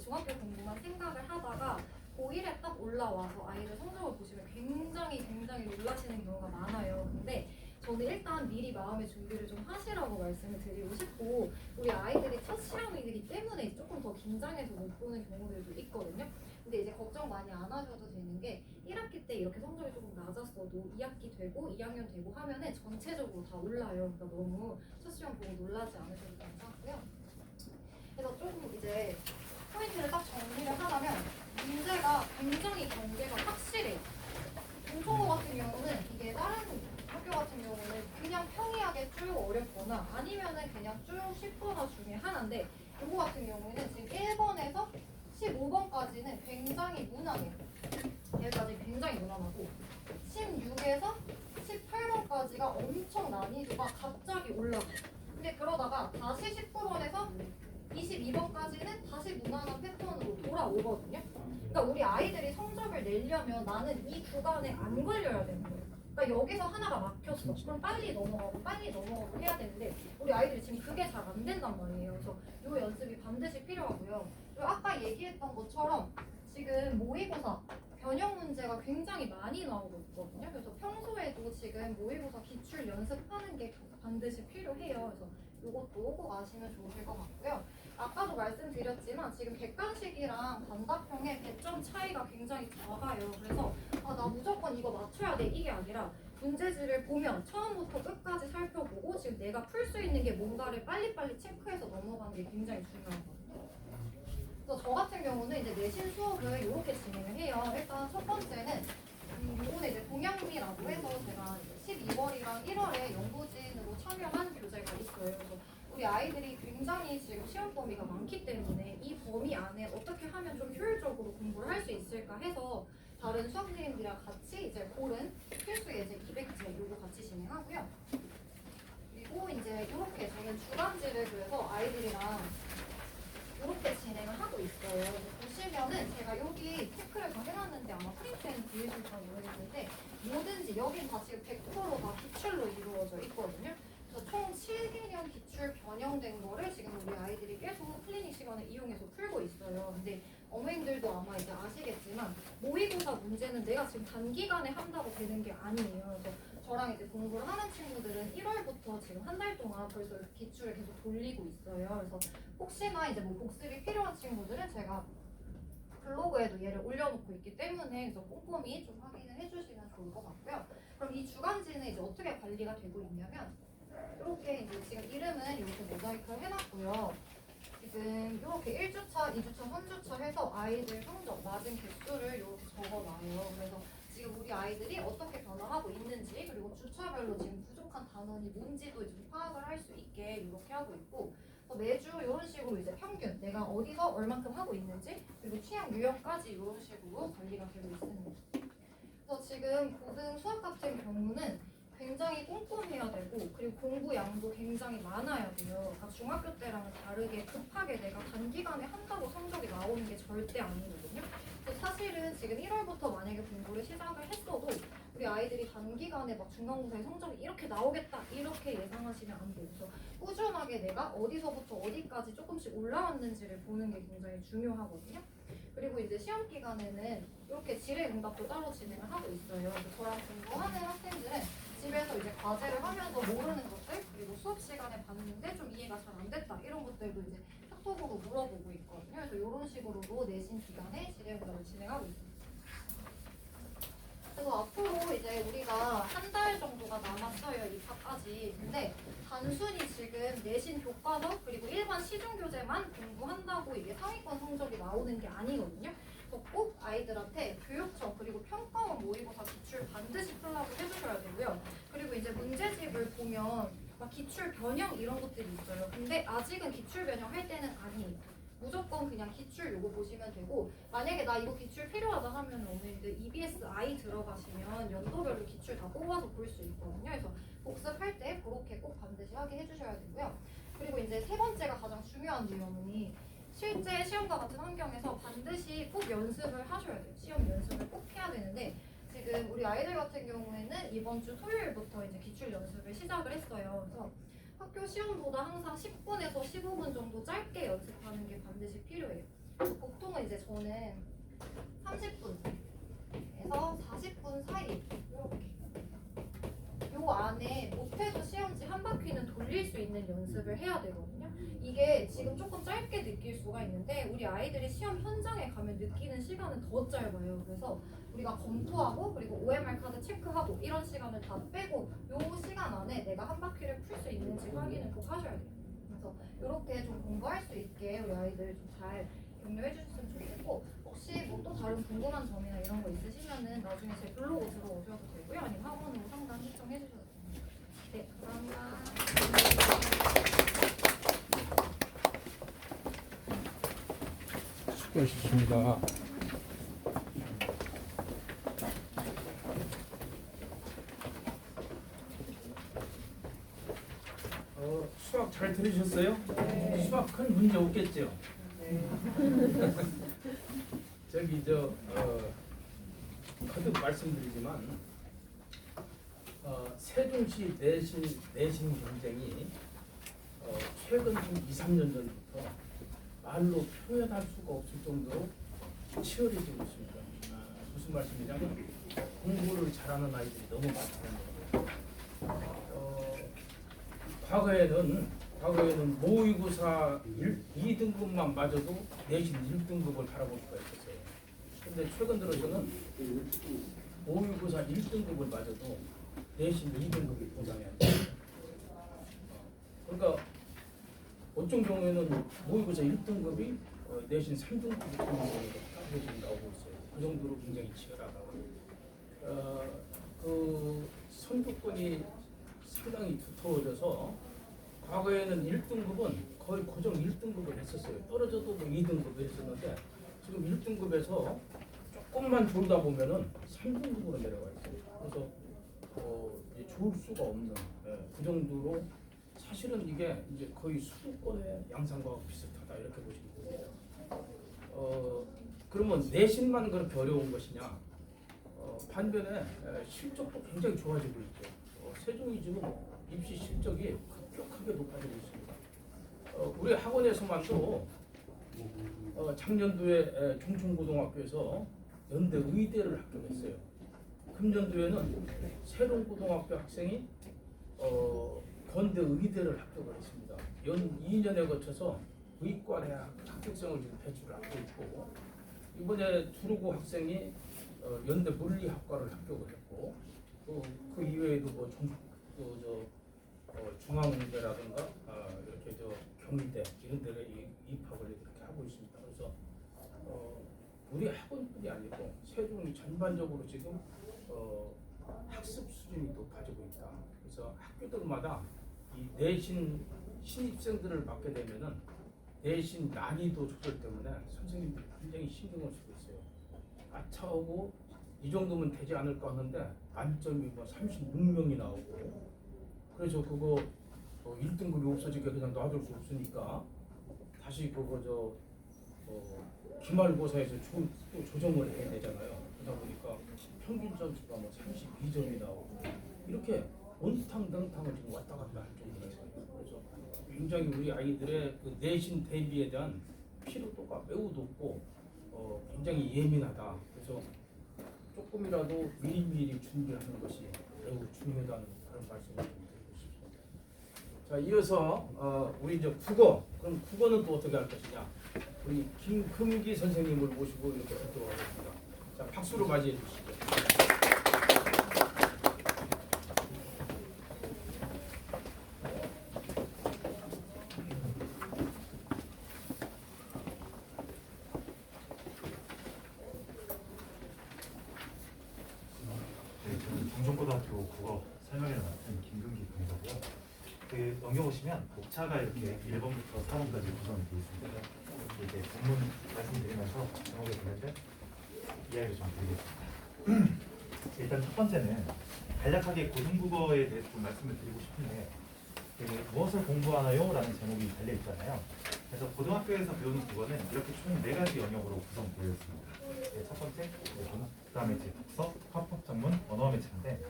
중학교 공부만 생각을 하다가 고1에 딱 올라와서 아이들 성적을 보시면 굉장히 놀라시는 경우가 많아요. 근데 저는 일단 미리 마음의 준비를 좀 하시라고 말씀을 드리고 싶고, 우리 아이들이 첫 시험이기 때문에 조금 더 긴장해서 못 보는 경우들도 있거든요. 근데 이제 걱정 많이 안 하셔도 되는 게 1학기 때 이렇게 성적이 조금 낮았어도 2학기 되고 2학년 되고 하면은 전체적으로 다 올라요. 그러니까 너무 첫 시험 보고 놀라지 않으셔도 괜찮고요. 그래서 조금 이제 포인트를 딱 정리를 하자면 문제가 굉장히 경계가 확실해요. 공통고 같은 경우는 이게 다른 학교 같은 경우는 그냥 평이하게 쭉 어렵거나 아니면은 그냥 쭉 쉽거나 중에 하나인데, 이거 같은 경우에는 지금 1번에서 15번까지는 굉장히 무난해요. 여기까지 굉장히 무난하고 16에서 18번까지가 엄청 난이도가 갑자기 올라가요. 근데 그러다가 다시 19번에서 22번까지는 다시 무난한 패턴으로 돌아오거든요. 그러니까 우리 아이들이 성적을 내려면 나는 이 구간에 안 걸려야 되는 거예요. 그러니까 여기서 하나가 막혔어. 그럼 빨리 넘어가고 해야 되는데 우리 아이들이 지금 그게 잘 안 된단 말이에요. 그래서 이 연습이 반드시 필요하고요. 그리고 아까 얘기했던 것처럼 지금 모의고사 변형 문제가 굉장히 많이 나오고 있거든요. 그래서 평소에도 지금 모의고사 기출 연습하는 게 반드시 필요해요. 그래서 이것도 꼭 아시면 좋으실 것 같고요. 아까도 말씀드렸지만 지금 객관식이랑 단답형의 배점 차이가 굉장히 작아요. 그래서 나 무조건 이거 맞춰야 돼 이게 아니라 문제지를 보면 처음부터 끝까지 살펴보고 지금 내가 풀 수 있는 게 뭔가를 빨리빨리 체크해서 넘어가는 게 굉장히 중요하거든요. 그래서 저 같은 경우는 이제 내신 수업을 이렇게 진행을 해요. 일단 첫 번째는 요거는 이제 동양미라고 해서 제가 12월이랑 1월에 연구진으로 참여한 교재가 있어요. 그래서 우리 아이들이 굉장히 지금 시험 범위가 많기 때문에 이 범위 안에 어떻게 하면 좀 효율적으로 공부를 할 수 있을까 해서 다른 수학 선생님들이랑 같이 이제 고른 필수 예제 200제 요거 같이 진행하고요. 그리고 이제 이렇게 저는 주간지를 그래서 아이들이랑 이렇게 진행을 하고 있어요. 보시면은 제가 여기 체크를 다 해놨는데 아마 프린트에는 보이실지 모르겠는데 뭐든지 여긴 다 지금 100%다 기출로 이루어져 있거든요. 그래서 총 7개년 기출 변형된 거를 지금 우리 아이들이 계속 클리닉 시간을 이용해서 풀고 있어요. 근데 어머님들도 아마 이제 아시겠지만 모의고사 문제는 내가 지금 단기간에 한다고 되는 게 아니에요. 그래서 저랑 이제 공부를 하는 친구들은 1월부터 지금 한 달 동안 벌써 기출을 계속 돌리고 있어요. 그래서 혹시나 이제 뭐 복습이 필요한 친구들은 제가 블로그에도 얘를 올려놓고 있기 때문에 그래서 꼼꼼히 좀 확인을 해주시면 좋을 것 같고요. 그럼 이 주간지는 이제 어떻게 관리가 되고 있냐면 이렇게 이제 지금 이름은 이렇게 모자이크를 해놨고요. 지금 이렇게 1주차, 2주차, 3주차 해서 아이들 성적 맞은 개수를 이렇게 적어놔요. 그래서 지금 우리 아이들이 어떻게 변화하고 있는지 그리고 주차별로 지금 부족한 단원이 뭔지도 이제 파악을 할 수 있게 이렇게 하고 있고 매주 이런 식으로 이제 평균 내가 어디서 얼만큼 하고 있는지 그리고 취향 유형까지 이런 식으로 관리가 되고 있습니다. 그래서 지금 고등 수학 같은 경우는 굉장히 꼼꼼해야 되고 그리고 공부 양도 굉장히 많아야 돼요. 그러니까 중학교 때랑은 다르게 급하게 내가 단기간에 한다고 성적이 나오는 게 절대 아니거든요. 그래서 사실은 지금 1월부터 만약에 공부를 시작을 했어도 우리 아이들이 단기간에 막 중간고사에 성적이 이렇게 나오겠다 이렇게 예상하시면 안 돼요. 그래서 꾸준하게 내가 어디서부터 어디까지 조금씩 올라왔는지를 보는 게 굉장히 중요하거든요. 그리고 이제 시험 기간에는 이렇게 질의응답도 따로 진행을 하고 있어요. 그래서 저랑 공부하는 학생들은 집에서 이제 과제를 하면서 모르는 것들 그리고 수업 시간에 봤는데 좀 이해가 잘 안 됐다 이런 것들도 이제 카톡으로 물어보고 있거든요. 그래서 이런 식으로도 내신 기간에 질의응답을 진행하고 있습니다. 그래서 앞으로 이제 우리가 한 달 정도가 남았어요 입학까지. 근데 단순히 지금 내신 교과서 그리고 일반 시중교재만 공부한다고 이게 상위권 성적이 나오는 게 아니거든요. 그래서 꼭 아이들한테 교육청 그리고 평가원 모의고사 기출 반드시 풀라고 해주셔야 되고요. 그리고 이제 문제집을 보면 막 기출 변형 이런 것들이 있어요. 근데 아직은 기출 변형 할 때는 아니에요. 무조건 그냥 기출 요거 보시면 되고 만약에 나 이거 기출 필요하다 하면 오늘 EBSI 들어가시면 연도별로 기출 다 뽑아서 볼 수 있거든요. 그래서 복습할 때 그렇게 꼭 반드시 하게 해주셔야 되고요. 그리고 이제 세 번째가 가장 중요한 내용이 실제 시험과 같은 환경에서 반드시 꼭 연습을 하셔야 돼요. 시험 연습을 꼭 해야 되는데 지금 우리 아이들 같은 경우에는 이번 주 토요일부터 이제 기출 연습을 시작을 했어요. 그래서 학교 시험보다 항상 10분에서 15분 정도 짧게 연습하는 게 반드시 필요해요. 보통은 이제 저는 30분에서 40분 사이 이렇게 요 안에 바퀴는 돌릴 수 있는 연습을 해야 되거든요. 이게 지금 조금 짧게 느낄 수가 있는데 우리 아이들이 시험 현장에 가면 느끼는 시간은 더 짧아요. 그래서 우리가 검토하고 그리고 OMR 카드 체크하고 이런 시간을 다 빼고 요 시간 안에 내가 한 바퀴를 풀 수 있는지 확인을 꼭 하셔야 돼요. 그래서 이렇게 좀 공부할 수 있게 우리 아이들 좀 잘 격려해 주셨으면 좋겠고, 혹시 뭐 또 다른 궁금한 점이나 이런 거 있으시면은 나중에 제 블로그 들어오셔도 되고요. 아니면 학원으로 상담 신청해 주셔도 됩니다. 네, 감사합니다. 수고하셨습니다. 수학 잘 들으셨어요? 수학 큰 문제 없겠죠? 저기 거듭 말씀드리지만 세종시 내신 경쟁이 최근 한 2, 3년 전부터 말로 표현할 수가 없을 정도로 치열해지고 있습니다. 무슨 말씀이냐면 공부를 잘하는 아이들이 너무 많다는 거예요. 과거에는 모의고사 2등급만 맞아도 내신 1등급을 바라볼 수가 있었어요. 근데 최근 들어서는 모의고사 1등급을 맞아도 내신 2등급이 보장이 안 돼요. 그러니까 어떤 경우에는 모의고사 1등급이 내신 3등급이 되는 경우가 지금 나오고 있어요. 그 정도로 굉장히 치열하다고. 그 선두권이 상당히 두터워져서 과거에는 1등급은 거의 고정 1등급을 했었어요. 떨어져도 뭐 2등급을 했었는데 지금 1등급에서 조금만 돌다 보면은 3등급으로 내려가 있어요. 그래서 이제 좋을 수가 없는 그 정도로 사실은 이게 이제 거의 수도권의 양상과 비슷하다 이렇게 보시면 됩니다. 그러면 내신만 그렇게 어려운 것이냐? 반면에 실적도 굉장히 좋아지고 있죠. 세종이 지금 입시 실적이 급격하게 높아지고 있습니다. 우리 학원에서만도 작년도에 종촌고등학교에서 연대 의대를 합격했어요. 금년도에는 새롱고등학교 학생이 건대 의대를 합격을 했습니다. 연 2년에 거쳐서 의과 대학 합격생을 지금 배출을 하고 있고, 이번에 두루고 학생이 연대 물리학과를 합격을 했고, 그 이외에도 뭐 중앙대라든가 이렇게 경희대 이런 데를 입학을 이렇게 하고 있습니다. 그래서 우리 학원뿐이 아니고 세종이 전반적으로 지금 학습 수준이 높아지고 있다. 그래서 학교들마다 이 내신 신입생들을 맡게 되면은 내신 난이도 조절 때문에 선생님들이 굉장히 신경을 쓰고 있어요. 아차하고 이 정도면 되지 않을까 하는데 만점이 뭐 36명이 나오고, 그래서 그거 1등급이 없어지게 그냥 놔둘 수 없으니까 다시 그거 기말고사에서 또 조정을 해야 되잖아요. 그러다 보니까 평균 점수가 뭐 32점이 나오고 이렇게 온탕덩탕을 지금 왔다 갔다 할 정도라서요. 그래서 굉장히 우리 아이들의 그 내신 대비에 대한 피로도가 매우 높고 굉장히 예민하다. 그래서 조금이라도 미리미리 준비하는 것이 매우 중요하다는 그런 말씀을 드리고 싶습니다. 자, 이어서 우리 이제 국어. 그럼 국어는 또 어떻게 할 것이냐? 우리 김금기 선생님을 모시고 이렇게 듣도록 하겠습니다. 자, 박수로 맞이해 주시죠. 저는 중종고등학교 국어 설명회를 맡은 김금기 강사고요. 넘겨보시면 복차가 이렇게 1번부터 4번까지 구성이 되어 있습니다. 이제 본문 말씀드리면서 제목에 관련된 이야기를 좀 드리겠습니다. 일단 첫 번째는 간략하게 고등국어에 대해서 좀 말씀을 드리고 싶은데, 무엇을 공부하나요? 라는 제목이 달려 있잖아요. 그래서 고등학교에서 배우는 국어는 이렇게 총 4가지 영역으로 구성되어 있습니다. 첫 번째, 그 다음에 이제 독서, 화법 전문, 언어 매체인데,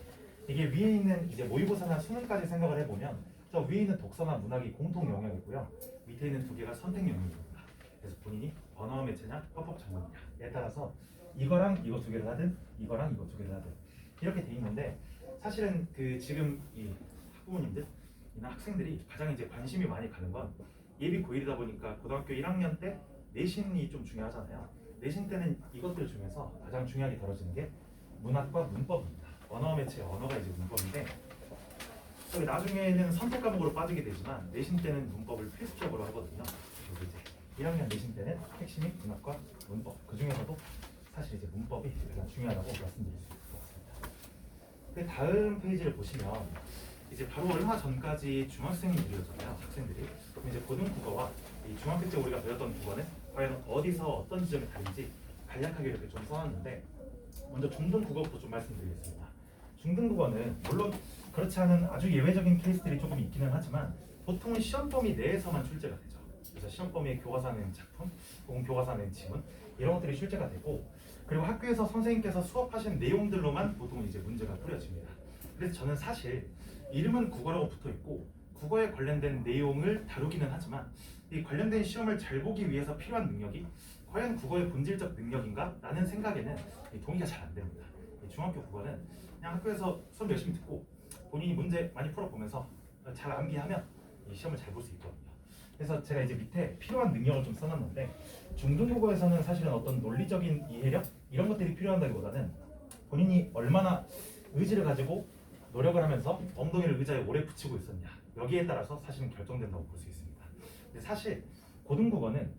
이게 위에 있는 이제 모의고사나 수능까지 생각을 해보면 저 위에 있는 독서나 문학이 공통 영역이고요. 밑에 있는 2개가 선택 영역입니다. 그래서 본인이 언어 매체냐 화법 전문이냐에 따라서 이거랑 이거 2개를 하든 이거랑 이거 2개를 하든 이렇게 돼 있는데, 사실은 그 지금 이 학부모님들 이나 학생들이 가장 이제 관심이 많이 가는 건 예비 고1이다 보니까 고등학교 1학년 때 내신이 좀 중요하잖아요. 내신 때는 이것들 중에서 가장 중요하게 다뤄지는 게 문학과 문법입니다. 언어 매체, 언어가 이제 문법인데 저기 나중에는 선택 과목으로 빠지게 되지만 내신 때는 문법을 필수적으로 하거든요. 그리고 이제 1학년 내신 때는 핵심이 문학과 문법. 그 중에서도 사실 이제 문법이 가장 중요하다고 말씀드릴 수 있을 것 같습니다. 그 다음 페이지를 보시면 이제 바로 얼마 전까지 중학생들이었잖아요, 학생들이. 그럼 이제 고등국어와 이 중학교 때 우리가 배웠던 국어는 과연 어디서 어떤 지점이 다른지 간략하게 이렇게 좀 써놨는데 먼저 중등국어부터 좀 말씀드리겠습니다. 중등국어는 물론 그렇지 않은 아주 예외적인 케이스들이 조금 있기는 하지만 보통은 시험 범위 내에서만 출제가 되죠. 그래서 시험 범위에 교과서 낸 작품 혹은 교과서 낸 지문 이런 것들이 출제가 되고 그리고 학교에서 선생님께서 수업하신 내용들로만 보통 이제 문제가 풀려집니다. 그래서 저는 사실 이름은 국어라고 붙어 있고 국어에 관련된 내용을 다루기는 하지만 이 관련된 시험을 잘 보기 위해서 필요한 능력이 과연 국어의 본질적 능력인가? 라는 생각에는 동의가 잘 안 됩니다. 중학교 국어는 그냥 학교에서 수업 열심히 듣고 본인이 문제 많이 풀어보면서 잘 암기하면 이 시험을 잘 볼 수 있거든요. 그래서 제가 이제 밑에 필요한 능력을 좀 써놨는데 중등국어에서는 사실은 어떤 논리적인 이해력 이런 것들이 필요한다기보다는 본인이 얼마나 의지를 가지고 노력을 하면서 엉덩이를 의자에 오래 붙이고 있었냐 여기에 따라서 사실은 결정된다고 볼 수 있습니다. 근데 사실 고등국어는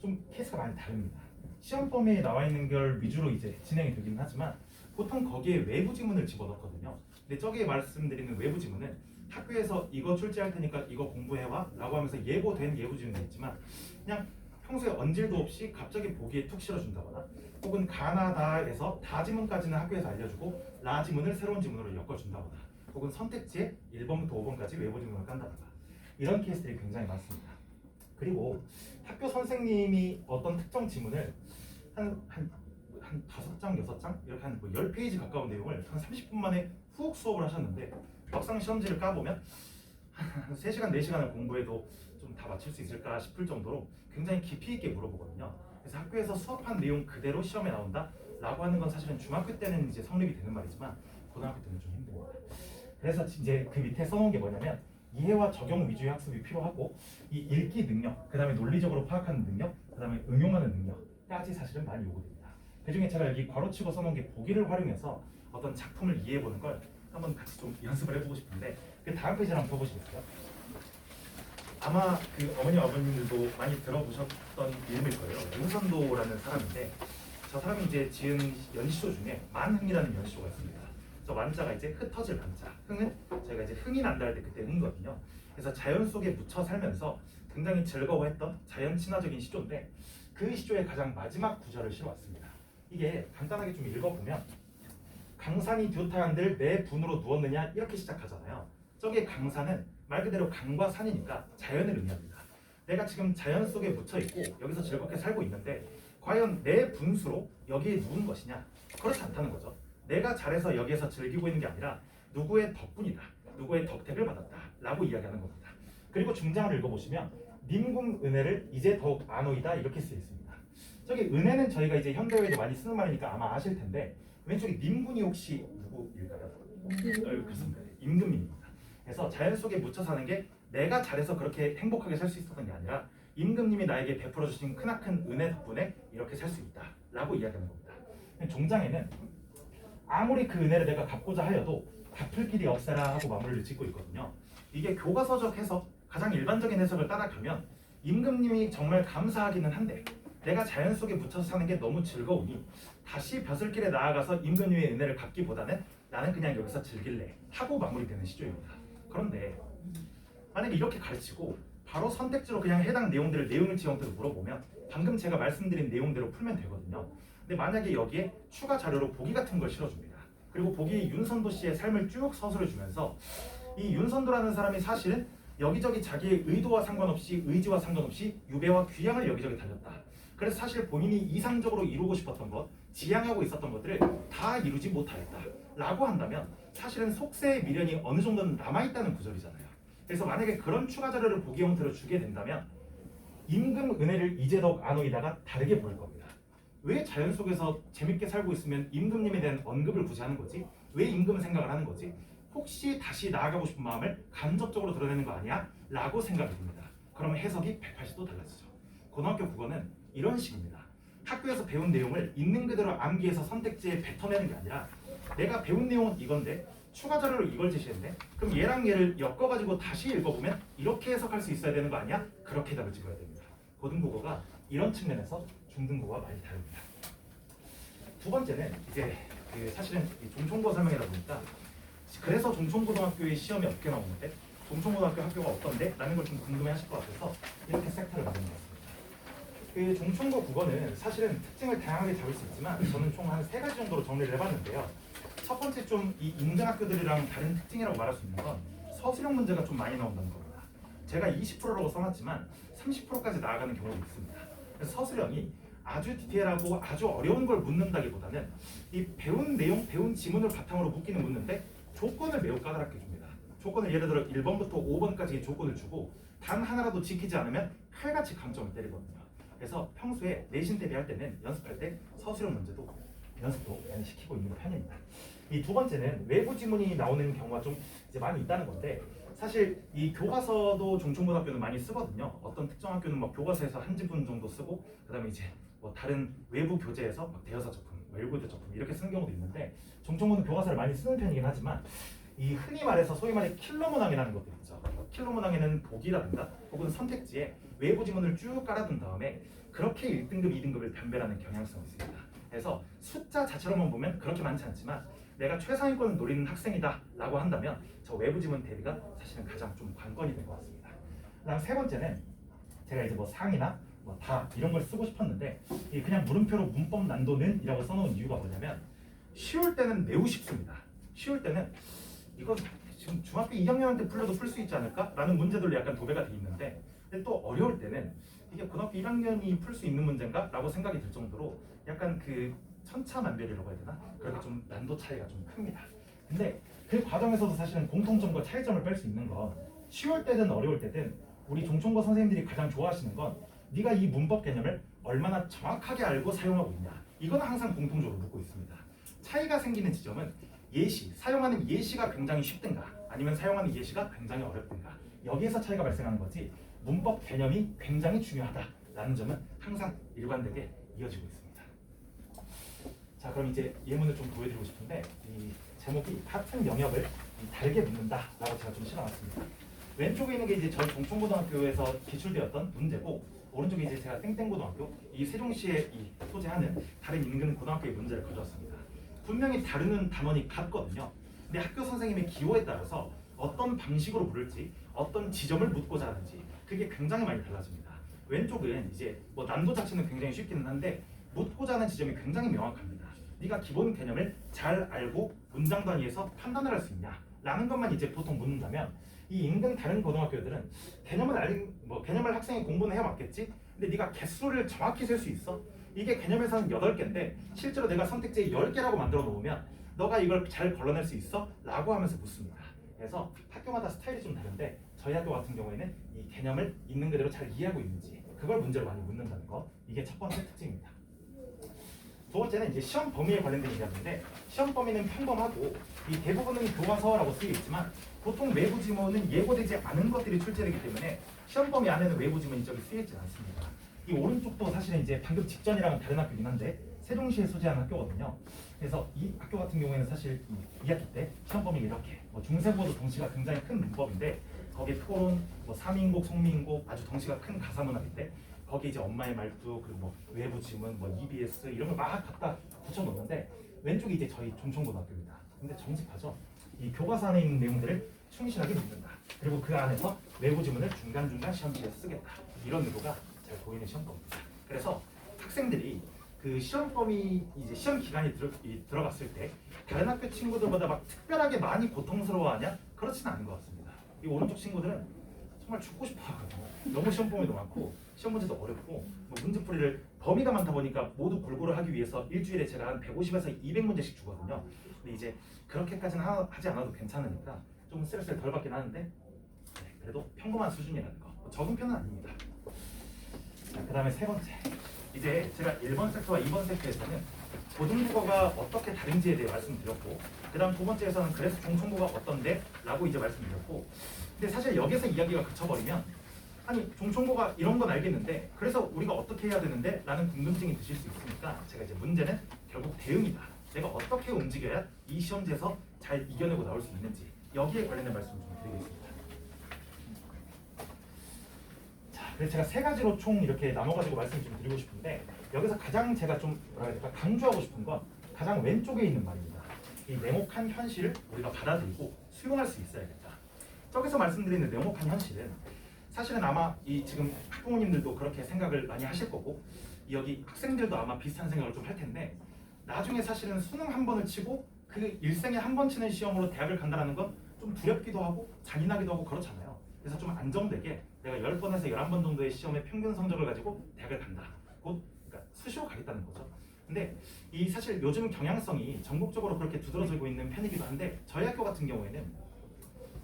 좀 케이스가 많이 다릅니다. 시험 범위에 나와 있는 걸 위주로 이제 진행이 되긴 하지만 보통 거기에 외부 지문을 집어넣거든요. 근데 저기에 말씀드리는 외부 지문은 학교에서 이거 출제할 테니까 이거 공부해와 라고 하면서 예고된 예부 지문이 있지만 그냥 평소에 언질도 없이 갑자기 보기에 툭 실어준다거나 혹은 가나다에서 다 지문까지는 학교에서 알려주고 라 지문을 새로운 지문으로 엮어준다거나 혹은 선택지에 1번부터 5번까지 외부 지문을 깐다거나 이런 케이스들이 굉장히 많습니다. 그리고 학교 선생님이 어떤 특정 지문을 한 5장, 6장 이렇게 한 10페이지 가까운 내용을 한 30분 만에 훅 수업을 하셨는데 막상 시험지를 까보면 한 3시간, 4시간을 공부해도 좀 다 맞출 수 있을까 싶을 정도로 굉장히 깊이 있게 물어보거든요. 그래서 학교에서 수업한 내용 그대로 시험에 나온다 라고 하는 건 사실은 중학교 때는 이제 성립이 되는 말이지만 고등학교 때는 좀 힘듭니다. 그래서 이제 그 밑에 써놓은 게 뭐냐면 이해와 적용 위주의 학습이 필요하고 이 읽기 능력, 그 다음에 논리적으로 파악하는 능력, 그 다음에 응용하는 능력까지 사실은 많이 요구됩니다. 그 중에 제가 여기 괄호치고 써놓은 게 보기를 활용해서 어떤 작품을 이해해보는 걸 한번 같이 좀 연습을 해보고 싶은데 그 다음 페이지를 한번 펴보시겠어요? 아마 그 어머니 아버님들도 많이 들어보셨던 이름일 거예요. 윤선도라는 사람인데 저 사람이 이제 지은 연시조 중에 만흥이라는 연시조가 있습니다. 저 만자가 이제 흩어질 만자, 흥은 저희가 이제 흥이 난다 할 때 그때 흥이거든요. 그래서 자연 속에 묻혀 살면서 굉장히 즐거워했던 자연 친화적인 시조인데 그 시조의 가장 마지막 구절을 실어왔습니다. 이게 간단하게 좀 읽어보면 강산이 두타한들 내 분으로 누웠느냐 이렇게 시작하잖아요. 저게 강산은 말 그대로 강과 산이니까 자연을 의미합니다. 내가 지금 자연 속에 묻혀 있고 여기서 즐겁게 살고 있는데 과연 내 분수로 여기에 누운 것이냐? 그렇지 않다는 거죠. 내가 잘해서 여기에서 즐기고 있는 게 아니라 누구의 덕분이다, 누구의 덕택을 받았다 라고 이야기하는 겁니다. 그리고 중장을 읽어보시면 님궁 은혜를 이제 더욱 아노이다 이렇게 쓰여 있습니다. 저기 은혜는 저희가 이제 현대어에도 많이 쓰는 말이니까 아마 아실 텐데 왼쪽에 님군이 혹시 누구일까요? 그렇습니다. 임금님입니다. 그래서 자연 속에 묻혀 사는 게 내가 잘해서 그렇게 행복하게 살 수 있었던 게 아니라 임금님이 나에게 베풀어 주신 크나큰 은혜 덕분에 이렇게 살 수 있다 라고 이야기하는 겁니다. 종장에는 아무리 그 은혜를 내가 갚고자 하여도 갚을 길이 없애라 하고 마무리를 짓고 있거든요. 이게 교과서적 해석, 가장 일반적인 해석을 따라가면 임금님이 정말 감사하기는 한데 내가 자연 속에 묻혀서 사는 게 너무 즐거우니 다시 벼슬길에 나아가서 임금님의 은혜를 갚기보다는 나는 그냥 여기서 즐길래 하고 마무리되는 시조입니다. 그런데 만약에 이렇게 가르치고 바로 선택지로 그냥 해당 내용들을 내용일치 형태로 물어보면 방금 제가 말씀드린 내용대로 풀면 되거든요. 근데 만약에 여기에 추가 자료로 보기 같은 걸 실어줍니다. 그리고 보기에 윤선도 씨의 삶을 쭉 서술해주면서 이 윤선도라는 사람이 사실은 여기저기 자기의 의도와 상관없이 의지와 상관없이 유배와 귀향을 여기저기 다녔다. 그래서 사실 본인이 이상적으로 이루고 싶었던 것, 지향하고 있었던 것들을 다 이루지 못하였다 라고 한다면 사실은 속세의 미련이 어느 정도는 남아있다는 구절이잖아요. 그래서 만약에 그런 추가 자료를 보기 형태로 주게 된다면 임금 은혜를 이제 더욱 아노이다가 다르게 보일 겁니다. 왜 자연 속에서 재밌게 살고 있으면 임금님에 대한 언급을 굳이 하는 거지? 왜 임금 생각을 하는 거지? 혹시 다시 나아가고 싶은 마음을 간접적으로 드러내는 거 아니야? 라고 생각이 듭니다. 그러면 해석이 180도 달라지죠. 고등학교 국어는 이런 식입니다. 학교에서 배운 내용을 있는 그대로 암기해서 선택지에 뱉어내는 게 아니라 내가 배운 내용은 이건데 추가 자료로 이걸 제시했네. 그럼 얘랑 얘를 엮어가지고 다시 읽어보면 이렇게 해석할 수 있어야 되는 거 아니야? 그렇게 답을 찍어야 됩니다. 고등국어가 이런 측면에서 중등국어와 많이 다릅니다. 두 번째는 이제 사실은 종총국어 설명이다 보니까 그래서 종총고등학교의 시험이 어떻게 나오는데 종총고등학교 학교가 어떤데? 라는 걸 좀 궁금해하실 것 같아서 이렇게 섹터를 만든 것 같습니다. 종총고 국어는 사실은 특징을 다양하게 잡을 수 있지만 저는 총 한 3가지 정도로 정리를 해봤는데요. 첫 번째 좀 이 인근학교들이랑 다른 특징이라고 말할 수 있는 건 서술형 문제가 좀 많이 나온다는 겁니다. 제가 20%라고 써놨지만 30%까지 나아가는 경우도 있습니다. 그래서 서술형이 아주 디테일하고 아주 어려운 걸 묻는다기보다는 이 배운 내용, 배운 지문을 바탕으로 묻기는 묻는데 조건을 매우 까다롭게 줍니다. 조건을 예를 들어 1번부터 5번까지의 조건을 주고 단 하나라도 지키지 않으면 칼같이 감점을 때리거든요. 그래서 평소에 내신 대비할 때는 연습할 때 서술형 문제도 연습도 많이 시키고 있는 편입니다. 이 두 번째는 외부 지문이 나오는 경우가 좀 이제 많이 있다는 건데 사실 이 교과서도 종총고등학교는 많이 쓰거든요. 어떤 특정 학교는 막 교과서에서 한 지문 정도 쓰고 그다음에 이제 뭐 다른 외부 교재에서 막 대여사 적품, 외고대 적품 이렇게 쓰는 경우도 있는데 종총고는 교과서를 많이 쓰는 편이긴 하지만 이 흔히 말해서 소위 말해 킬러 문항이라는 것들 있죠. 킬러 문항에는 보기라든가 혹은 선택지에 외부 지문을 쭉 깔아둔 다음에 그렇게 1등급, 2등급을 변별하는 경향성이 있습니다. 그래서 숫자 자체로만 보면 그렇게 많지 않지만 내가 최상위권을 노리는 학생이다 라고 한다면 저 외부 지문 대비가 사실은 가장 좀 관건이 된 것 같습니다. 그다음 세 번째는 제가 이제 뭐 상이나 뭐 다 이런 걸 쓰고 싶었는데 그냥 물음표로 문법 난도는 이라고 써놓은 이유가 뭐냐면 쉬울 때는 매우 쉽습니다. 쉬울 때는 이건 지금 중학교 2학년한테 풀려도 풀 수 있지 않을까? 라는 문제들로 약간 도배가 돼 있는데 근데 또 어려울 때는 이게 고등학교 1학년이 풀 수 있는 문제인가? 라고 생각이 들 정도로 약간 그 천차만별이라고 해야 되나? 그렇게 좀 난도 차이가 좀 큽니다. 근데 그 과정에서도 사실은 공통점과 차이점을 뺄 수 있는 건 쉬울 때든 어려울 때든 우리 종총고 선생님들이 가장 좋아하시는 건 네가 이 문법 개념을 얼마나 정확하게 알고 사용하고 있냐. 이건 항상 공통적으로 묻고 있습니다. 차이가 생기는 지점은 예시, 사용하는 예시가 굉장히 쉽든가 아니면 사용하는 예시가 굉장히 어렵든가 여기에서 차이가 발생하는 거지 문법 개념이 굉장히 중요하다라는 점은 항상 일관되게 이어지고 있습니다. 자, 그럼 이제 예문을 좀 보여드리고 싶은데 이 제목이 같은 영역을 다르게 묻는다라고 제가 좀 실어놨습니다. 왼쪽에 있는 게 이제 저희 종총고등학교에서 기출되었던 문제고 오른쪽에 이제 제가 땡땡고등학교 이 세종시에 이 소재하는 다른 인근 고등학교의 문제를 가져왔습니다. 분명히 다루는 단원이 같거든요. 근데 학교 선생님의 기호에 따라서 어떤 방식으로 물을지 어떤 지점을 묻고자 하는지 그게 굉장히 많이 달라집니다. 왼쪽은 이제 뭐 난도 자체는 굉장히 쉽기는 한데 묻고자 하는 지점이 굉장히 명확합니다. 네가 기본 개념을 잘 알고 문장 단위에서 판단을 할 수 있냐 라는 것만 이제 보통 묻는다면 이 인근 다른 고등학교들은 개념을 학생이 공부는 해왔겠지. 근데 네가 개수를 정확히 셀 수 있어? 이게 개념에서는 8개인데 실제로 내가 선택지에 10개라고 만들어 놓으면 너가 이걸 잘 걸러낼 수 있어? 라고 하면서 묻습니다. 그래서 학교마다 스타일이 좀 다른데 저희 학교 같은 경우에는 이 개념을 있는 그대로 잘 이해하고 있는지 그걸 문제로 많이 묻는다는 거 이게 첫 번째 특징입니다. 두 번째는 이제 시험 범위에 관련된 이야기인데 시험 범위는 평범하고 이 대부분은 교과서라고 쓰여 있지만 보통 외부 지문은 예고되지 않은 것들이 출제되기 때문에 시험 범위 안에는 외부 지문이 저기 쓰여 있지 않습니다. 이 오른쪽도 사실은 이제 방금 직전이랑은 다른 학교긴 한데 세종시에 소재한 학교거든요. 그래서 이 학교 같은 경우에는 사실 2학기 때 시험 범위가 이렇게 중세국어도 덩치가 굉장히 큰 문법인데 거기에 토론, 뭐 삼인곡, 송민곡 아주 덩치가 큰 가사문학인데 거기 이제 엄마의 말투 그리고 뭐 외부 지문, 뭐 EBS 이런 걸 막 갖다 붙여놓는데 왼쪽이 이제 저희 종총고등학교입니다. 근데 정직하죠. 이 교과서 안에 있는 내용들을 충실하게 묻는다. 그리고 그 안에서 외부 지문을 중간중간 시험지에 쓰겠다. 이런 의도가 잘 보이는 시험범입니다. 그래서 학생들이 그 시험범위 이제 시험 기간이 들어갔을 때 다른 학교 친구들보다 막 특별하게 많이 고통스러워하냐? 그렇지는 않은 것 같습니다. 이 오른쪽 친구들은 정말 죽고 싶어 하거든요. 너무 시험 범위도 많고 시험 문제도 어렵고 뭐 문제풀이를 범위가 많다 보니까 모두 골고루 하기 위해서 일주일에 제가 한 150에서 200문제씩 주거든요. 근데 이제 그렇게까지는 하지 않아도 괜찮으니까 좀 스트레스를 덜 받긴 하는데 네, 그래도 평범한 수준이라는 거 적은 편은 아닙니다. 그 다음에 세 번째 이제 제가 1번 섹터와 2번 섹터에서는 고등국어가 어떻게 다른지에 대해 말씀드렸고, 그다음 두 번째에서는 그래서 종총부가 어떤데? 라고 이제 말씀드렸고, 근데 사실 여기서 이야기가 그쳐버리면 아니 종총부가 이런 건 알겠는데 그래서 우리가 어떻게 해야 되는데? 라는 궁금증이 드실 수 있으니까 제가 이제 문제는 결국 대응이다. 내가 어떻게 움직여야 이 시험지에서 잘 이겨내고 나올 수 있는지 여기에 관련된 말씀 좀 드리겠습니다. 자, 그래서 제가 세 가지로 총 이렇게 나눠가지고 말씀 좀 드리고 싶은데 여기서 가장 제가 좀 뭐라 해야 될까 강조하고 싶은 건 가장 왼쪽에 있는 말입니다. 이 냉혹한 현실을 우리가 받아들이고 수용할 수 있어야겠다. 저기서 말씀드리는 냉혹한 현실은 사실은 아마 이 지금 학부모님들도 그렇게 생각을 많이 하실 거고 여기 학생들도 아마 비슷한 생각을 좀 할 텐데 나중에 사실은 수능 한 번을 치고 그 일생에 한 번 치는 시험으로 대학을 간다는 건 좀 두렵기도 하고 잔인하기도 하고 그렇잖아요. 그래서 좀 안정되게 내가 10번에서 11번 정도의 시험의 평균 성적을 가지고 대학을 간다. 곧 그러니까 수시로 가겠다는 거죠. 근데 이 사실 요즘 경향성이 전국적으로 그렇게 두드러지고 있는 편이기도 한데 저희 학교 같은 경우에는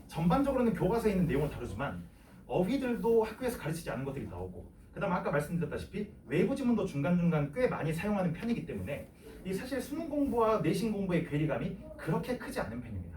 전반적으로는 교과서에 있는 내용을 다루지만 어휘들도 학교에서 가르치지 않은 것들이 나오고 그다음 아까 말씀드렸다시피 외부 지문도 중간중간 꽤 많이 사용하는 편이기 때문에 이 사실 수능 공부와 내신 공부의 괴리감이 그렇게 크지 않은 편입니다.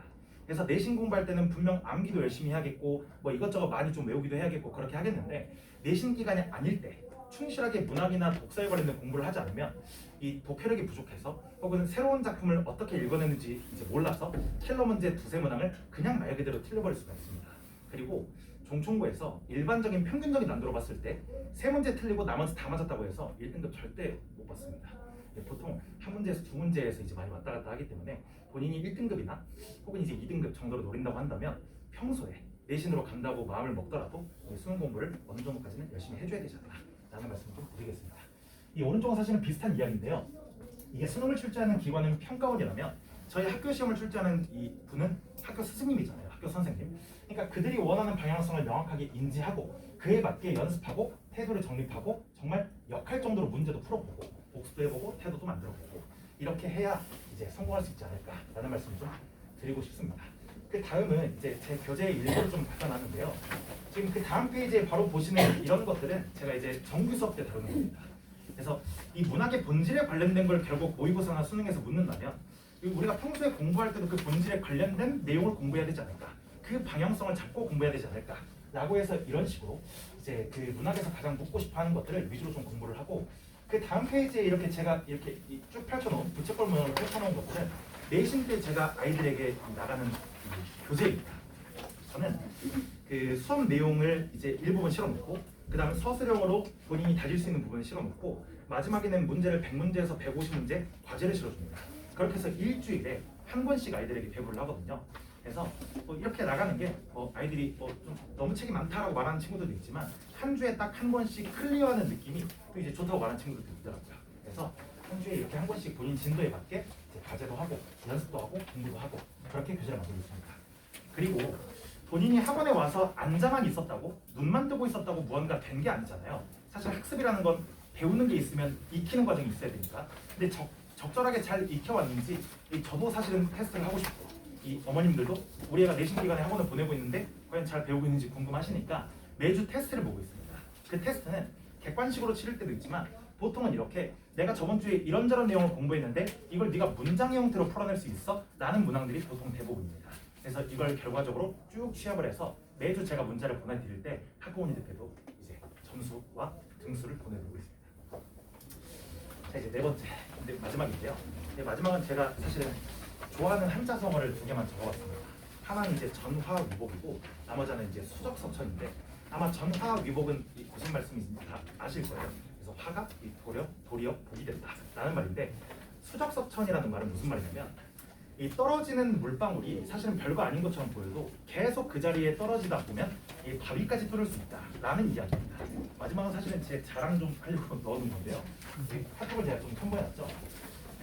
그래서 내신 공부할 때는 분명 암기도 열심히 해야겠고 뭐 이것저것 많이 좀 외우기도 해야겠고 그렇게 하겠는데 내신 기간이 아닐 때 충실하게 문학이나 독서에 관련된 공부를 하지 않으면 이 독해력이 부족해서 혹은 새로운 작품을 어떻게 읽어내는지 이제 몰라서 킬러 문제 두세 문항을 그냥 말 그대로 틀려버릴 수가 있습니다. 그리고 종총부에서 일반적인 평균적인 난도로 봤을 때 세 문제 틀리고 나머지 다 맞았다고 해서 1등급 절대 못 받습니다. 보통 한 문제에서 두 문제에서 이제 많이 왔다 갔다 하기 때문에 본인이 1등급이나 혹은 이제 2등급 정도로 노린다고 한다면 평소에 내신으로 간다고 마음을 먹더라도 수능 공부를 어느 정도까지는 열심히 해줘야 되지 않나 라는 말씀을 좀 드리겠습니다. 이 오른쪽은 사실은 비슷한 이야기인데요. 이게 수능을 출제하는 기관은 평가원이라면 저희 학교 시험을 출제하는 이 분은 학교 스승님이잖아요. 학교 선생님. 그러니까 그들이 원하는 방향성을 명확하게 인지하고 그에 맞게 연습하고 태도를 정립하고 정말 역할 정도로 문제도 풀어보고 복습도 해보고 태도도 만들어보고 이렇게 해야 이제 성공할 수 있지 않을까라는 말씀을 좀 드리고 싶습니다. 그 다음은 이제 제 교재의 일부를 좀 받아놨는데요. 지금 그 다음 페이지에 바로 보시는 이런 것들은 제가 이제 정규 수업 때 다루는 겁니다. 그래서 이 문학의 본질에 관련된 걸 결국 모의고사나 수능에서 묻는다면 우리가 평소에 공부할 때도 그 본질에 관련된 내용을 공부해야 되지 않을까, 그 방향성을 잡고 공부해야 되지 않을까 라고 해서 이런 식으로 이제 그 문학에서 가장 묻고 싶어하는 것들을 위주로 좀 공부를 하고 그 다음 페이지에 이렇게 제가 이렇게 쭉 펼쳐놓은 부채꼴 모양으로 펼쳐놓은 것들은 내신 때 제가 아이들에게 나가는 교재입니다. 저는 그 수업 내용을 이제 일부분 실어놓고 그 다음에 서술형으로 본인이 다질 수 있는 부분을 실어놓고 마지막에는 문제를 100문제에서 150문제 과제를 실어줍니다. 그렇게 해서 일주일에 한 권씩 아이들에게 배부를 하거든요. 그래서 이렇게 나가는 게 아이들이 좀 너무 책이 많다라고 말하는 친구들도 있지만 한 주에 딱 한 권씩 클리어하는 느낌이 또 이제 좋다고 말하는 친구들도 있더라고요. 그래서 한 주에 이렇게 한 권씩 본인 진도에 맞게 이제 과제도 하고 연습도 하고 공부도 하고 그렇게 교재를 만들고 있습니다. 그리고 본인이 학원에 와서 앉아만 있었다고 눈만 뜨고 있었다고 무언가 된 게 아니잖아요. 사실 학습이라는 건 배우는 게 있으면 익히는 과정이 있어야 되니까. 근데 적절하게 잘 익혀왔는지 저도 사실은 테스트를 하고 싶고 이 어머님들도 우리 애가 내신 기간에 학원을 보내고 있는데 과연 잘 배우고 있는지 궁금하시니까 매주 테스트를 보고 있습니다. 그 테스트는 객관식으로 치를 때도 있지만 보통은 이렇게 내가 저번 주에 이런저런 내용을 공부했는데 이걸 네가 문장 형태로 풀어낼 수 있어? 라는 문항들이 보통 대부분입니다. 그래서 이걸 결과적으로 쭉 취합을 해서 매주 제가 문자를 보내드릴 때 학부모님들께도 이제 점수와 등수를 보내드리고 있습니다. 자, 이제 네 번째, 근데 마지막인데요. 마지막은 제가 사실은 좋아하는 한자성어를 두 개만 적어봤습니다. 하나는 이제 전화위복이고 나머지 하나는 이제 수적석천인데 아마 전화위복은 무슨 말씀인지 다 아실 거예요. 그래서 화가 도리어 복이 된다라는 말인데 수적석천이라는 말은 무슨 말이냐면 이 떨어지는 물방울이 사실은 별거 아닌 것처럼 보여도 계속 그 자리에 떨어지다 보면 이 바위까지 뚫을 수 있다라는 이야기입니다. 마지막은 사실은 제 자랑 좀 하려고 넣어둔 건데요. 이 카톡을 제가 좀 첨부해놨죠.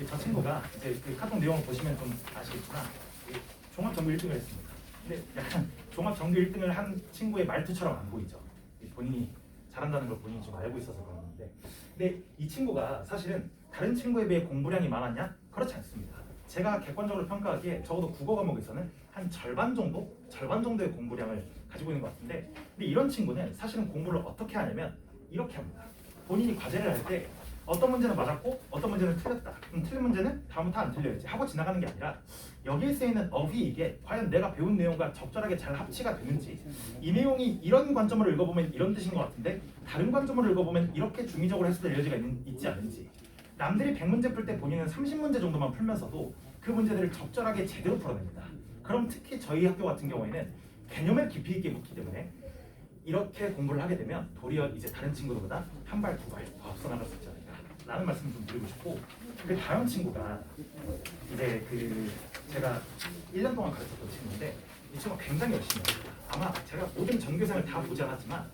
저 친구가 이제 그 카톡 내용을 보시면 좀 아시겠지만 종합전교 1등을 했습니다. 근데 약간 종합전교 1등을 한 친구의 말투처럼 안 보이죠. 본인이 잘한다는 걸 본인이 좀 알고 있어서 그런 건데, 근데 이 친구가 사실은 다른 친구에 비해 공부량이 많았냐? 그렇지 않습니다. 제가 객관적으로 평가하기에 적어도 국어 과목에서는 한 절반 정도의 공부량을 가지고 있는 것 같은데, 근데 이런 친구는 사실은 공부를 어떻게 하냐면 이렇게 합니다. 본인이 과제를 할 때 어떤 문제는 맞았고 어떤 문제는 틀렸다. 그럼 틀린 문제는 다음부터 안 틀려야지 하고 지나가는 게 아니라 여기에 쓰이는 어휘 이게 과연 내가 배운 내용과 적절하게 잘 합치가 되는지 이 내용이 이런 관점으로 읽어보면 이런 뜻인 것 같은데 다른 관점으로 읽어보면 이렇게 중의적으로 해석될 여지가 있지 않은지 남들이 100문제 풀 때 본인은 30문제 정도만 풀면서도 그 문제들을 적절하게 제대로 풀어냅니다. 그럼 특히 저희 학교 같은 경우에는 개념을 깊이 있게 묻기 때문에 이렇게 공부를 하게 되면 도리어 이제 다른 친구들보다 한 발 두 발 더 앞서 나갈 수 있지 않을까 라는 말씀을 좀 드리고 싶고 그 다음 친구가 이제 그 제가 1년 동안 가르쳤던 친구인데 이 친구가 굉장히 열심히 해요. 아마 제가 모든 전교생을 다 보지 않았지만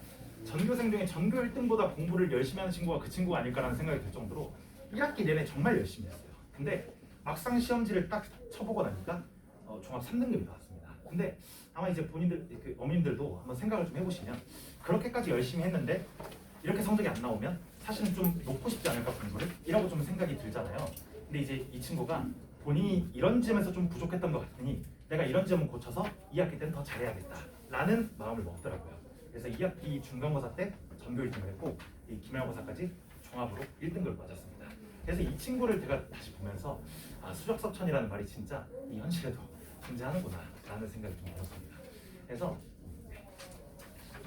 전교생 중에 전교 1등보다 공부를 열심히 하는 친구가 그 친구가 아닐까라는 생각이 들 정도로 1학기 내내 정말 열심히 했어요. 근데 막상 시험지를 딱 쳐보고 나니까 종합 3등급이 나왔습니다. 근데 아마 이제 본인들 그 어머님들도 한번 생각을 좀 해보시면 그렇게까지 열심히 했는데 이렇게 성적이 안 나오면 사실은 좀 놓고 싶지 않을까 공부를? 이라고 좀 생각이 들잖아요. 근데 이제 이 친구가 본인이 이런 점에서 좀 부족했던 것 같으니 내가 이런 점은 고쳐서 2학기 때는 더 잘해야겠다 라는 마음을 먹더라고요. 그래서 2학기 중간고사 때 전교 1등을 했고 이 기말고사까지 종합으로 1등급을 맞았습니다. 그래서 이 친구를 제가 다시 보면서 아, 수적섭천이라는 말이 진짜 이 현실에도 존재하는구나 라는 생각이 좀 들었습니다. 그래서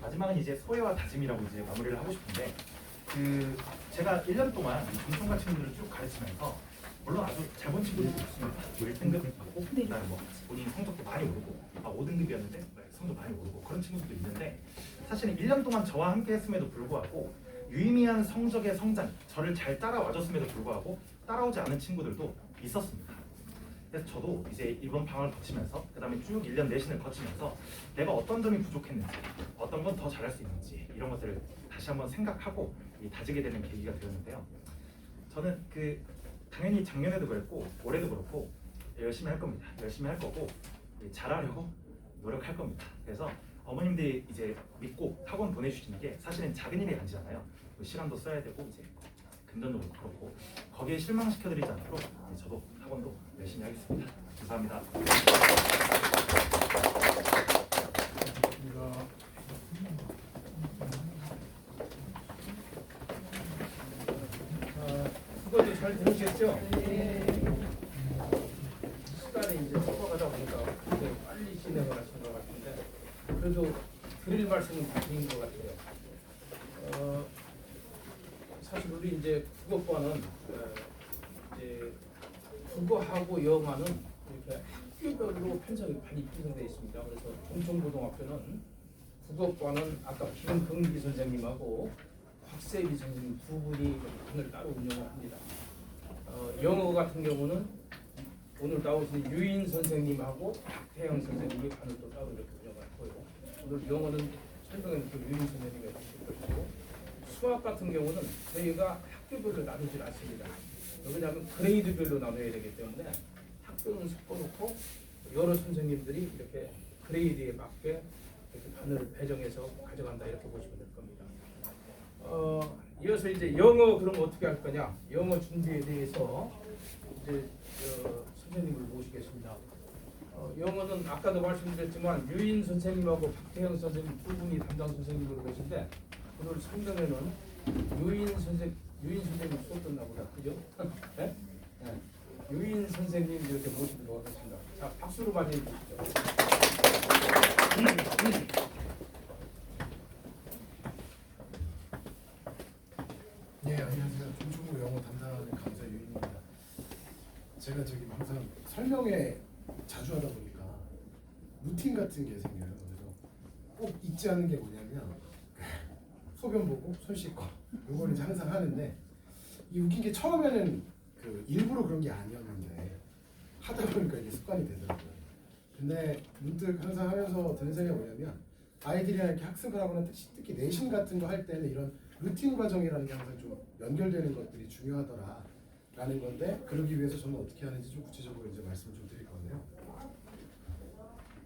마지막은 이제 소회와 다짐이라고 이제 마무리를 하고 싶은데 그 제가 1년 동안 중천과 친구들을 쭉 가르치면서 물론 아주 잘 본 친구들도 있습니다. 뭐 1등급 받고 그다음에 뭐 본인 성적도 많이 오르고 5등급이었는데 성적 많이 오르고 그런 친구들도 있는데 사실은 1년 동안 저와 함께 했음에도 불구하고 유의미한 성적의 성장, 저를 잘 따라와줬음에도 불구하고 따라오지 않은 친구들도 있었습니다. 그래서 저도 이제 이번 방학을 거치면서 그 다음에 쭉 1년 내신을 거치면서 내가 어떤 점이 부족했는지 어떤 건 더 잘할 수 있는지 이런 것들을 다시 한번 생각하고 다지게 되는 계기가 되었는데요. 저는 그 당연히 작년에도 그랬고 올해도 그렇고 열심히 할 겁니다. 열심히 할 거고 잘하려고 노력할 겁니다. 그래서 어머님들이 이제 믿고 학원 보내주시는 게 사실은 작은 일이 아니잖아요. 시간도 써야 되고 이제 금전적으로 그렇고 거기에 실망시켜드리지 않도록 저도 학원도 열심히 하겠습니다. 감사합니다. 그것도 잘 들으셨죠? 시간이 이제 섞어가다 보니까 굉장히 빨리 진행을 하신 것 같은데 그래도 드릴 말씀은 다 드린 것 같아요. 사실 우리 이제 국어과는 이제 국어하고 영어는 이렇게 학교별로 편성이 많이 구성되어 있습니다. 그래서 종천고등학교는 국어과는 아까 김경기 선생님하고 박세비 선생님 두 분이 반을 따로 운영을 합니다. 영어 같은 경우는 오늘 나오신 유인 선생님하고 박태영 선생님이 반을 또 따로 이렇게 운영을 하고요. 오늘 영어는 설명에는 또 유인 선생님이 해주실 것이고 수학 같은 경우는 저희가 학교별로 나누질 않습니다. 왜냐하면 그레이드별로 나눠야 되기 때문에 학교는 섞어놓고 여러 선생님들이 이렇게 그레이드에 맞게 이렇게 반을 배정해서 가져간다 이렇게 보시면 될 겁니다. 이어서 이제 영어 그럼 어떻게 할 거냐? 영어 준비에 대해서 이제 선생님을 모시겠습니다. 영어는 아까도 말씀드렸지만 유인 선생님하고 박태영 선생님 두 분이 담당 선생님으로 계신데 오늘 설명회는 유인 선생님 수업 듣나 보다 그죠? 네? 네. 유인 선생님 이렇게 모시도록 하겠습니다. 자 박수로 맞이해 주시죠. 네, 안녕하세요. 종천고 영어 담당하는 강사 유인입니다. 제가 저기 항상 설명회 자주 하다 보니까 루틴 같은 게 생겨요. 그래서 꼭 잊지 않는 게 뭐냐면 소변 보고 손 씻고 이거를 이제 항상 하는데 이 웃긴 게 처음에는 그 일부러 그런 게 아니었는데 하다 보니까 이게 습관이 되더라고요. 근데 문득 항상 하면서 드는 생각이 뭐냐면 아이들이랑 이렇게 학습을 하거나 특히 내신 같은 거 할 때는 이런 루틴 과정이라는 게 항상 좀 연결되는 것들이 중요하더라라는 건데 그러기 위해서 저는 어떻게 하는지 좀 구체적으로 이제 말씀을 좀 드릴 건데요.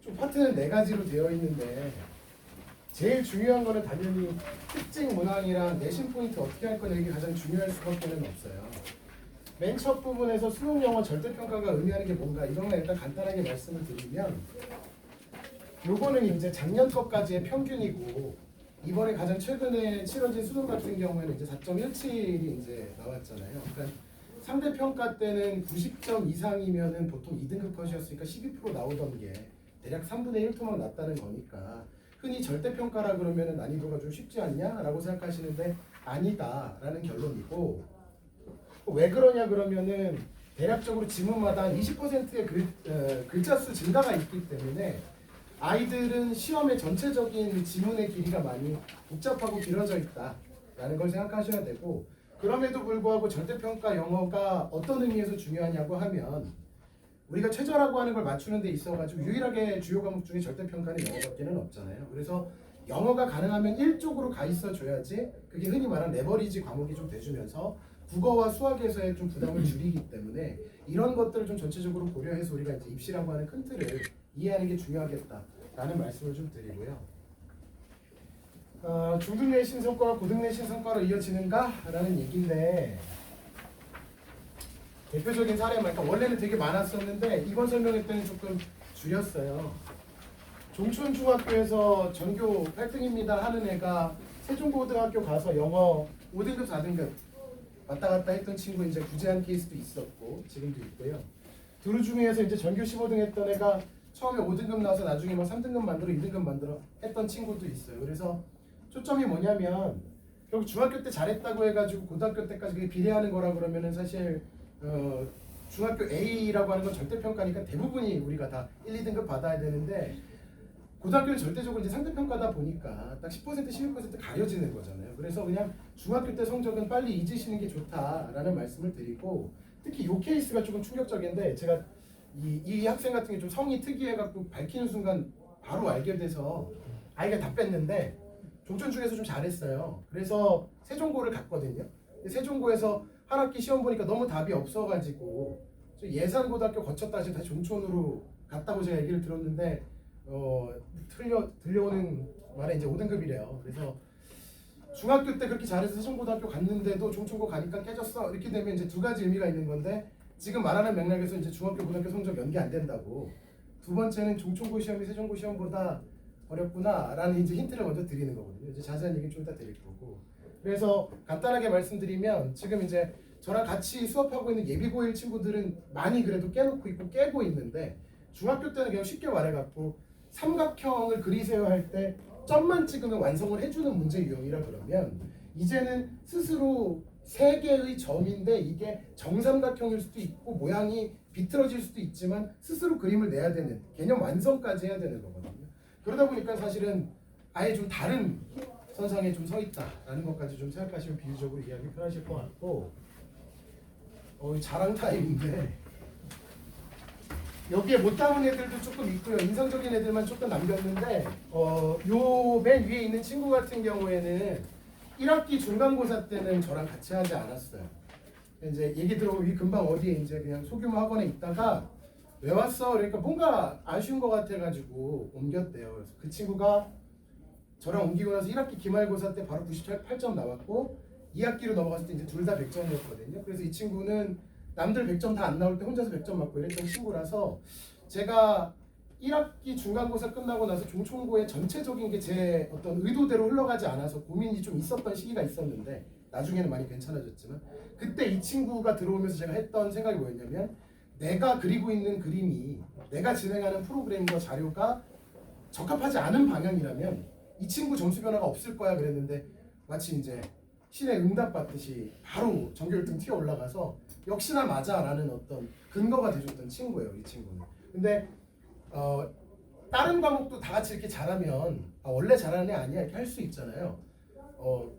좀 파트는 4가지로 되어 있는데 제일 중요한 거는 당연히 특징 문항이랑 내신 포인트 어떻게 할 거냐 이게 가장 중요할 수밖에 없어요. 맨 첫 부분에서 수능 영어 절대평가가 의미하는 게 뭔가 이런 거 일단 간단하게 말씀을 드리면 요거는 이제 작년 것까지의 평균이고 이번에 가장 최근에 치러진 수능 같은 경우에는 이제 4.17이 이제 나왔잖아요. 그러니까 상대 평가 때는 90점 이상이면은 보통 2등급 컷이었으니까 12% 나오던 게 대략 3분의 1토막 났다는 거니까 흔히 절대 평가라 그러면은 난이도가 좀 쉽지 않냐라고 생각하시는데 아니다라는 결론이고, 왜 그러냐 그러면은 대략적으로 지문마다 한 20%의 글자 수 증가가 있기 때문에 아이들은 시험의 전체적인 지문의 길이가 많이 복잡하고 길어져 있다라는 걸 생각하셔야 되고, 그럼에도 불구하고 절대평가 영어가 어떤 의미에서 중요하냐고 하면 우리가 최저라고 하는 걸 맞추는 데 있어가지고 유일하게 주요 과목 중에 절대평가는 영어밖에는 없잖아요. 그래서 영어가 가능하면 1쪽으로 가 있어 줘야지 그게 흔히 말하는 레버리지 과목이 좀 돼주면서 국어와 수학에서의 좀 부담을 줄이기 때문에 이런 것들을 좀 전체적으로 고려해서 우리가 이제 입시라고 하는 큰 틀을 이해하는 게 중요하겠다라는 말씀을 좀 드리고요. 중등 내신 성과가 고등 내신 성과로 이어지는가라는 얘기인데, 대표적인 사례만, 그러니까 원래는 되게 많았었는데 이번 설명회 때는 조금 줄였어요. 종촌중학교에서 전교 8등입니다 하는 애가 세종고등학교 가서 영어 5등급 4등급 왔다 갔다 했던 친구 이제 구제한 케이스도 있었고 지금도 있고요. 두루 중에서 이제 전교 15등 했던 애가 처음에 5등급 나와서 나중에 막 3등급 만들어 2등급 만들어 했던 친구도 있어요. 그래서 초점이 뭐냐면 결국 중학교 때 잘했다고 해가지고 고등학교 때까지 그게 비례하는 거라 그러면은 사실 중학교 A라고 하는 건 절대평가니까 대부분이 우리가 다 1, 2등급 받아야 되는데 고등학교는 절대적으로 이제 상대평가다 보니까 딱 10%, 12% 가려지는 거잖아요. 그래서 그냥 중학교 때 성적은 빨리 잊으시는 게 좋다라는 말씀을 드리고, 특히 이 케이스가 조금 충격적인데 제가 이 학생 같은 게 좀 성이 특이해갖고 밝히는 순간 바로 알게 돼서 아이가 다 뺐는데 종촌 중에서 좀 잘했어요. 그래서 세종고를 갔거든요. 세종고에서 한 학기 시험 보니까 너무 답이 없어가지고 예산고등학교 거쳤다 다시 종촌으로 갔다고 제가 얘기를 들었는데 들려오는 말에 이제 5등급이래요. 그래서 중학교 때 그렇게 잘해서 세종고등학교 갔는데도 종촌고 가니까 깨졌어. 이렇게 되면 이제 두 가지 의미가 있는 건데, 지금 말하는 맥락에서 이제 중학교 고등학교 성적 연계 안 된다고, 두 번째는 종촌고 시험이 세종고 시험보다 어렵구나라는 이제 힌트를 먼저 드리는 거거든요. 이제 자세한 얘기 좀 이따 드릴 거고. 그래서 간단하게 말씀드리면 지금 이제 저랑 같이 수업하고 있는 예비고1 친구들은 많이 그래도 깨놓고 있고 깨고 있는데, 중학교 때는 그냥 쉽게 말해갖고 삼각형을 그리세요 할 때 점만 찍으면 완성을 해주는 문제 유형이라 그러면 이제는 스스로 세 개의 점인데 이게 정삼각형일 수도 있고 모양이 비틀어질 수도 있지만 스스로 그림을 내야 되는 개념 완성까지 해야 되는 거거든요. 그러다 보니까 사실은 아예 좀 다른 선상에 좀 서 있다라는 것까지 좀 생각하시면 비유적으로 이해하기 편하실 것 같고, 자랑 타임인데 여기에 못 담은 애들도 조금 있고요. 인상적인 애들만 조금 남겼는데 요 맨 위에 있는 친구 같은 경우에는 1학기 중간고사 때는 저랑 같이 하지 않았어요. 이제 얘기 들어보면 금방 어디에 이제 그냥 소규모 학원에 있다가 왜 왔어? 그러니까 뭔가 아쉬운 것 같아가지고 옮겼대요. 그래서 그 친구가 저랑 옮기고 나서 1학기 기말고사 때 바로 98점 나왔고 2학기로 넘어갔을 때 이제 둘 다 100점이었거든요. 그래서 이 친구는 남들 100점 다 안 나올 때 혼자서 100점 맞고 이랬던 친구라서 제가 1학기 중간고사 끝나고 나서 종촌고의 전체적인 게 제 어떤 의도대로 흘러가지 않아서 고민이 좀 있었던 시기가 있었는데 나중에는 많이 괜찮아졌지만, 그때 이 친구가 들어오면서 제가 했던 생각이 뭐였냐면, 내가 그리고 있는 그림이 내가 진행하는 프로그램과 자료가 적합하지 않은 방향이라면 이 친구 점수 변화가 없을 거야 그랬는데, 마치 이제 신의 응답 받듯이 바로 전교 1등 튀어 올라가서 역시나 맞아라는 어떤 근거가 돼줬던 친구예요, 이 친구는. 근데 다른 과목도 다 같이 이렇게 잘하면 원래 잘하는 애 아니야 이렇게 할 수 있잖아요.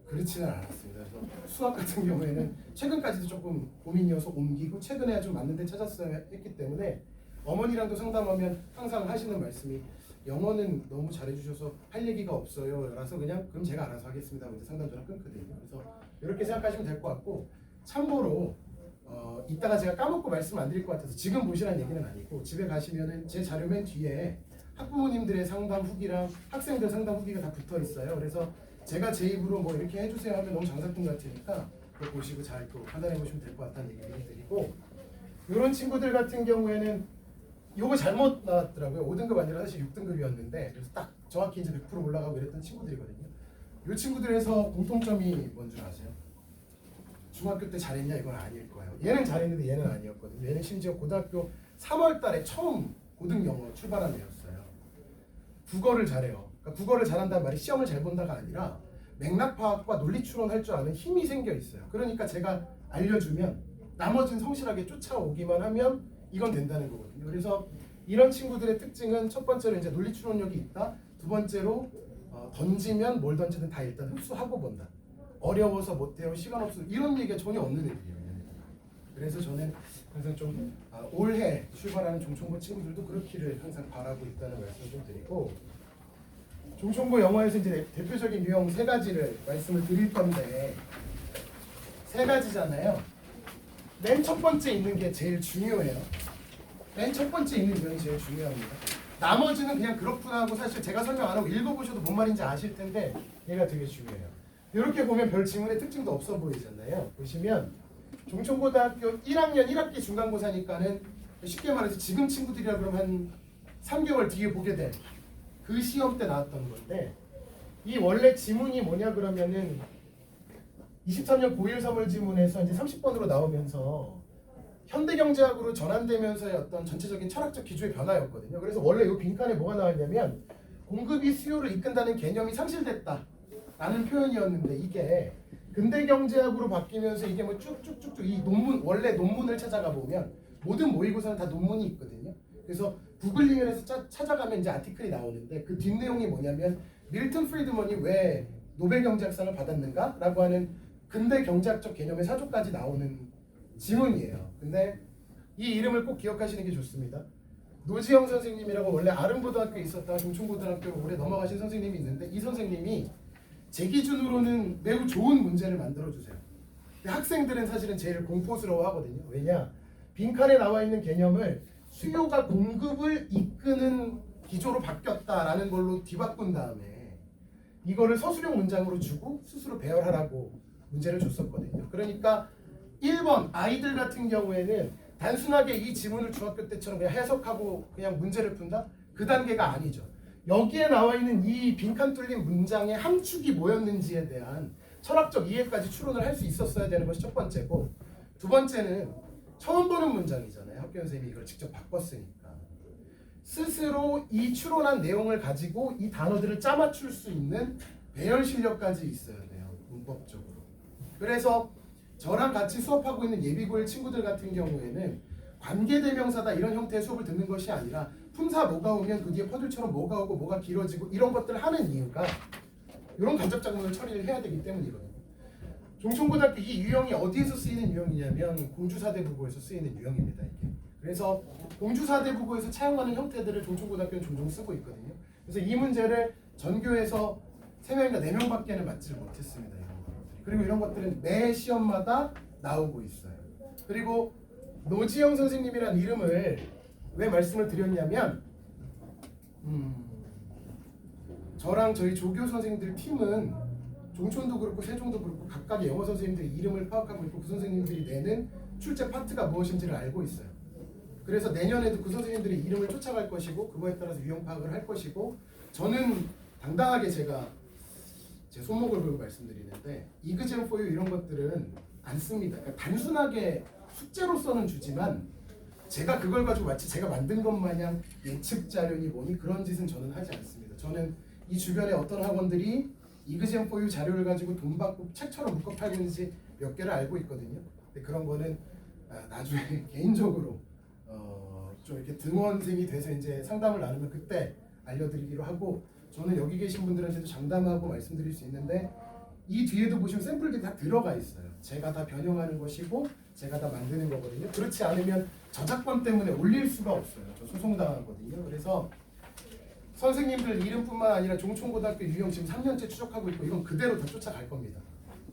그렇지는 않았습니다. 그래서 수학 같은 경우에는 최근까지도 조금 고민이어서 옮기고 최근에 좀 맞는 데 찾았어야 했기 때문에 어머니랑도 상담하면 항상 하시는 말씀이 영어는 너무 잘해주셔서 할 얘기가 없어요. 라서 그냥 그럼 제가 알아서 하겠습니다. 근데 상담 전화 끊거든요. 그래서 이렇게 생각하시면 될 것 같고, 참고로 이따가 제가 까먹고 말씀 안 드릴 것 같아서 지금 보시라는 얘기는 아니고 집에 가시면은 제 자료 맨 뒤에 학부모님들의 상담 후기랑 학생들 상담 후기가 다 붙어 있어요. 그래서 제가 제 입으로 뭐 이렇게 해주세요 하면 너무 장사꾼 같으니까 그거 보시고 잘 또 판단해 보시면 될 것 같다는 얘기를 드리고, 이런 친구들 같은 경우에는 요거 잘못 나왔더라고요. 5등급 아니라 사실 6등급이었는데 그래서 딱 정확히 이제 100% 올라가고 이랬던 친구들이거든요. 이 친구들에서 공통점이 뭔 줄 아세요? 중학교 때 잘했냐 이건 아닐 거예요. 얘는 잘했는데 얘는 아니었거든요. 얘는 심지어 고등학교 3월 달에 처음 고등 영어 출발한 애였어요. 국어를 잘해요. 그러니까 국어를 잘한다는 말이 시험을 잘 본다가 아니라 맥락 파악과 논리 추론할 줄 아는 힘이 생겨 있어요. 그러니까 제가 알려주면 나머지는 성실하게 쫓아오기만 하면 이건 된다는 거거든요. 그래서 이런 친구들의 특징은 첫 번째로 이제 논리 추론력이 있다. 두 번째로 던지면 뭘 던지든 다 일단 흡수하고 본다. 어려워서 못해요, 시간 없어 이런 얘기가 전혀 없는 애들이에요. 그래서 저는 항상 좀 올해 출발하는 종총부 친구들도 그렇기를 항상 바라고 있다는 말씀을 좀 드리고, 종총부 영어에서 이제 대표적인 유형 세 가지를 말씀을 드릴 건데, 세 가지잖아요. 맨 첫 번째 있는 게 제일 중요해요. 맨 첫 번째 있는 유형이 제일 중요합니다. 나머지는 그냥 그렇구나 하고 사실 제가 설명 안 하고 읽어보셔도 뭔 말인지 아실 텐데 얘가 되게 중요해요. 이렇게 보면 별 지문의 특징도 없어 보이잖아요. 보시면 종천고등학교 1학년 1학기 중간고사니까는 쉽게 말해서 지금 친구들이라 그러면 한 3개월 뒤에 보게 될 그 시험 때 나왔던 건데, 이 원래 지문이 뭐냐 그러면은 23년 고1 3월 지문에서 이제 30번으로 나오면서 현대경제학으로 전환되면서의 어떤 전체적인 철학적 기조의 변화였거든요. 그래서 원래 이 빈칸에 뭐가 나왔냐면 공급이 수요를 이끈다는 개념이 상실됐다라는 표현이었는데, 이게 근대경제학으로 바뀌면서 이게 뭐 쭉쭉쭉쭉 이 논문, 원래 논문을 찾아가 보면 모든 모의고사는 다 논문이 있거든요. 그래서 구글링을 해서 찾아가면 이제 아티클이 나오는데, 그 뒷내용이 뭐냐면 밀턴 프리드먼이 왜 노벨 경제학상을 받았는가? 라고 하는 근대 경제학적 개념의 사조까지 나오는 지문이에요. 근데 이 이름을 꼭 기억하시는 게 좋습니다. 노지영 선생님이라고 원래 아름고등학교에 있었다가 종천고등학교로 오래 넘어가신 선생님이 있는데, 이 선생님이 제 기준으로는 매우 좋은 문제를 만들어주세요. 학생들은 사실은 제일 공포스러워 하거든요. 왜냐? 빈칸에 나와 있는 개념을 수요가 공급을 이끄는 기조로 바뀌었다라는 걸로 뒤바꾼 다음에 이거를 서술형 문장으로 주고 스스로 배열하라고 문제를 줬었거든요. 그러니까 1번 아이들 같은 경우에는 단순하게 이 지문을 중학교 때처럼 그냥 해석하고 그냥 문제를 푼다? 그 단계가 아니죠. 여기에 나와 있는 이 빈칸 뚫린 문장의 함축이 뭐였는지에 대한 철학적 이해까지 추론을 할 수 있었어야 되는 것이 첫 번째고, 두 번째는 처음 보는 문장이잖아요. 학교 선생님이 이걸 직접 바꿨으니까 스스로 이 추론한 내용을 가지고 이 단어들을 짜맞출 수 있는 배열 실력까지 있어야 돼요, 문법적으로. 그래서 저랑 같이 수업하고 있는 예비고일 친구들 같은 경우에는 관계대명사다 이런 형태의 수업을 듣는 것이 아니라 품사 뭐가 오면 그 뒤에 퍼즐처럼 뭐가 오고 뭐가 길어지고 이런 것들을 하는 이유가 이런 간접 작문을 처리를 해야 되기 때문이거든요. 종천고등학교 이 유형이 어디에서 쓰이는 유형이냐면 공주사대부고에서 쓰이는 유형입니다. 이게. 그래서 공주사대부고에서 차용하는 형태들을 종천고등학교는 종종 쓰고 있거든요. 그래서 이 문제를 전교에서 3명인가 4명밖에는 맞지를 못했습니다. 이런 것들이. 그리고 이런 것들은 매 시험마다 나오고 있어요. 그리고 노지영 선생님이란 이름을 왜 말씀을 드렸냐면, 저랑 저희 조교 선생님들 팀은 종촌도 그렇고 세종도 그렇고 각각의 영어 선생님들이 이름을 파악하고 있고 그 선생님들이 내는 출제 파트가 무엇인지를 알고 있어요. 그래서 내년에도 그 선생님들의 이름을 쫓아갈 것이고 그거에 따라서 유형 파악을 할 것이고, 저는 당당하게 제가 제 손목을 걸고 말씀드리는데 이그젠 포유 이런 것들은 안 씁니다. 그러니까 단순하게 숙제로서는 주지만 제가 그걸 가지고 마치 제가 만든 것 마냥 예측 자료니 뭐니 그런 짓은 저는 하지 않습니다. 저는 이 주변에 어떤 학원들이 이그젠 포유 자료를 가지고 돈 받고 책처럼 묶어 팔고 있는지 몇 개를 알고 있거든요. 근데 그런 거는 나중에 개인적으로 좀 이렇게 등원생이 돼서 이제 상담을 나누면 그때 알려드리기로 하고, 저는 여기 계신 분들한테도 장담하고 말씀드릴 수 있는데 이 뒤에도 보시면 샘플들이 다 들어가 있어요. 제가 다 변형하는 것이고 제가 다 만드는 거거든요. 그렇지 않으면 저작권 때문에 올릴 수가 없어요. 저 소송당하거든요. 그래서 선생님들 이름뿐만 아니라 종촌고등학교 유형 지금 3년째 추적하고 있고 이건 그대로 다 쫓아갈 겁니다.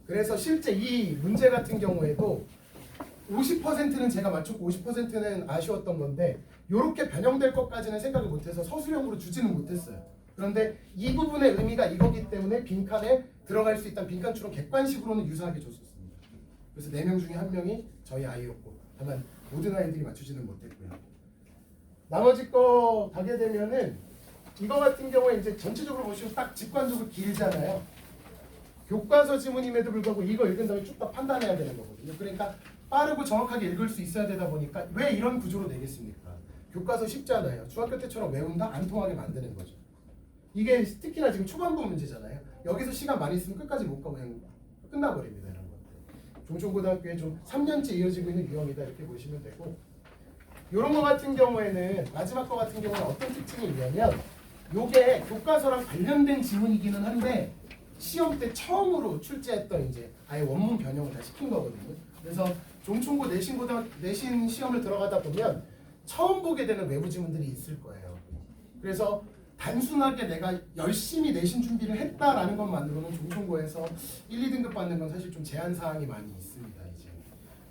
그래서 실제 이 문제 같은 경우에도 50%는 제가 맞췄고 50%는 아쉬웠던 건데 이렇게 변형될 것까지는 생각을 못해서 서술형으로 주지는 못했어요. 그런데 이 부분의 의미가 이거기 때문에 빈칸에 들어갈 수 있다는 빈칸 추론 객관식으로는 유사하게 줬었습니다. 그래서 4명 중에 1명이 저희 아이였고, 다만 모든 아이들이 맞추지는 못했고요. 나머지 거 가게 되면은 이거 같은 경우에 이제 전체적으로 보시면 딱 직관적으로 길잖아요. 교과서 지문임에도 불구하고 이거 읽은 다음에 쭉 다 판단해야 되는 거거든요. 그러니까 빠르고 정확하게 읽을 수 있어야 되다 보니까 왜 이런 구조로 내겠습니까? 교과서 쉽잖아요. 중학교 때처럼 외운다? 안 통하게 만드는 거죠. 이게 특히나 지금 초반부 문제잖아요. 여기서 시간 많이 쓰면 끝까지 못 가고 그냥 끝나버립니다. 이런 것들. 종촌고등학교에 좀 3년째 이어지고 있는 유형이다 이렇게 보시면 되고, 이런 거 같은 경우에는 마지막 거 같은 경우는 어떤 특징이 있냐면 요게 교과서랑 관련된 지문이기는 한데 시험 때 처음으로 출제했던 이제 아예 원문 변형을 다 시킨 거거든요. 그래서 종촌고 내신 시험을 들어가다 보면 처음 보게 되는 외부 지문들이 있을 거예요. 그래서 단순하게 내가 열심히 내신 준비를 했다라는 것만으로는 종촌고에서 1, 2등급 받는 건 사실 좀 제한 사항이 많이 있습니다. 이제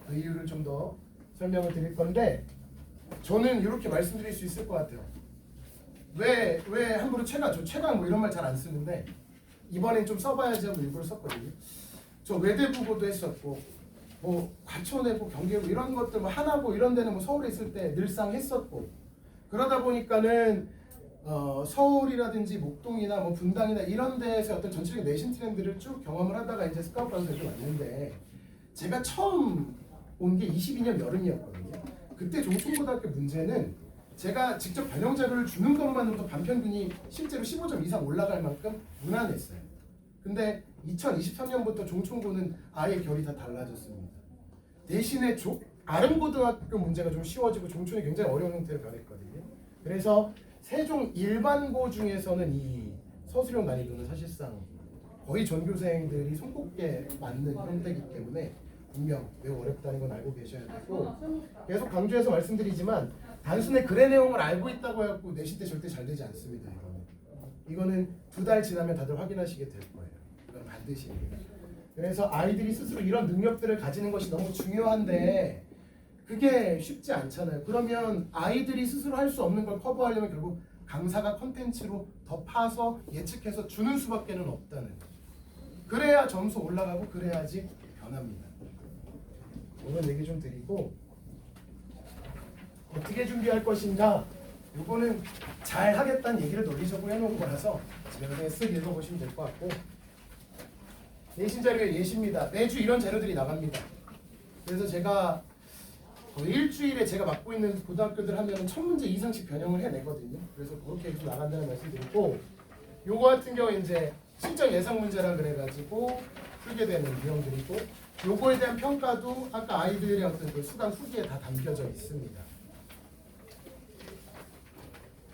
그 이유를 좀 더 설명을 드릴 건데, 저는 이렇게 말씀드릴 수 있을 것 같아요. 왜 함부로 최강 뭐 이런 말 잘 안 쓰는데 이번엔 좀 써봐야지 하고 일부러 썼거든요. 저 외대부고도 했었고 뭐 과천외고 경계고 이런 것들 뭐 하나고 이런 데는 뭐 서울에 있을 때 늘상 했었고, 그러다 보니까는 서울이라든지 목동이나 뭐 분당이나 이런 데에서 어떤 전체적인 내신 트렌드를 쭉 경험을 하다가 이제 스카우트 가서 여기 왔는데, 제가 처음 온 게 22년 여름이었거든요. 그때 종촌고등학교 문제는 제가 직접 변형 자료를 주는 것만으로도 반평균이 실제로 15점 이상 올라갈 만큼 무난했어요. 근데 2023년부터 종촌고는 아예 결이 다 달라졌습니다. 대신에 아름고등학교 문제가 좀 쉬워지고 종촌이 굉장히 어려운 형태로 변했거든요. 그래서 세종 일반고 중에서는 이 서술형 난이도는 사실상 거의 전교생들이 손꼽게 맞는 형태이기 때문에 분명 매우 어렵다는 건 알고 계셔야 되고, 계속 강조해서 말씀드리지만 단순히 글의 내용을 알고 있다고 해갖고 내신 때 절대 잘 되지 않습니다. 이거는 2달 지나면 다들 확인하시게 될 거예요. 이건 반드시. 그래서 아이들이 스스로 이런 능력들을 가지는 것이 너무 중요한데 그게 쉽지 않잖아요. 그러면 아이들이 스스로 할 수 없는 걸 커버하려면 결국 강사가 컨텐츠로 더 파서 예측해서 주는 수밖에는 없다는 거죠. 그래야 점수 올라가고 그래야지 변합니다. 이런 얘기 좀 드리고, 어떻게 준비할 것인가, 요거는 잘 하겠다는 얘기를 논리적으로 해놓은 거라서 집에 가서 쓱 읽어보시면 될 것 같고, 내신 자료의 예시입니다. 매주 이런 자료들이 나갑니다. 그래서 제가 거의 일주일에 제가 맡고 있는 고등학교들 하면은 1000문제 이상씩 변형을 해내거든요. 그래서 그렇게 해서 나간다는 말씀드리고, 요거 같은 경우 이제 실전 예상 문제라 그래가지고 풀게 되는 유형들이고, 요거에 대한 평가도 아까 아이들의 어떤 그 수강 후기에 다 담겨져 있습니다.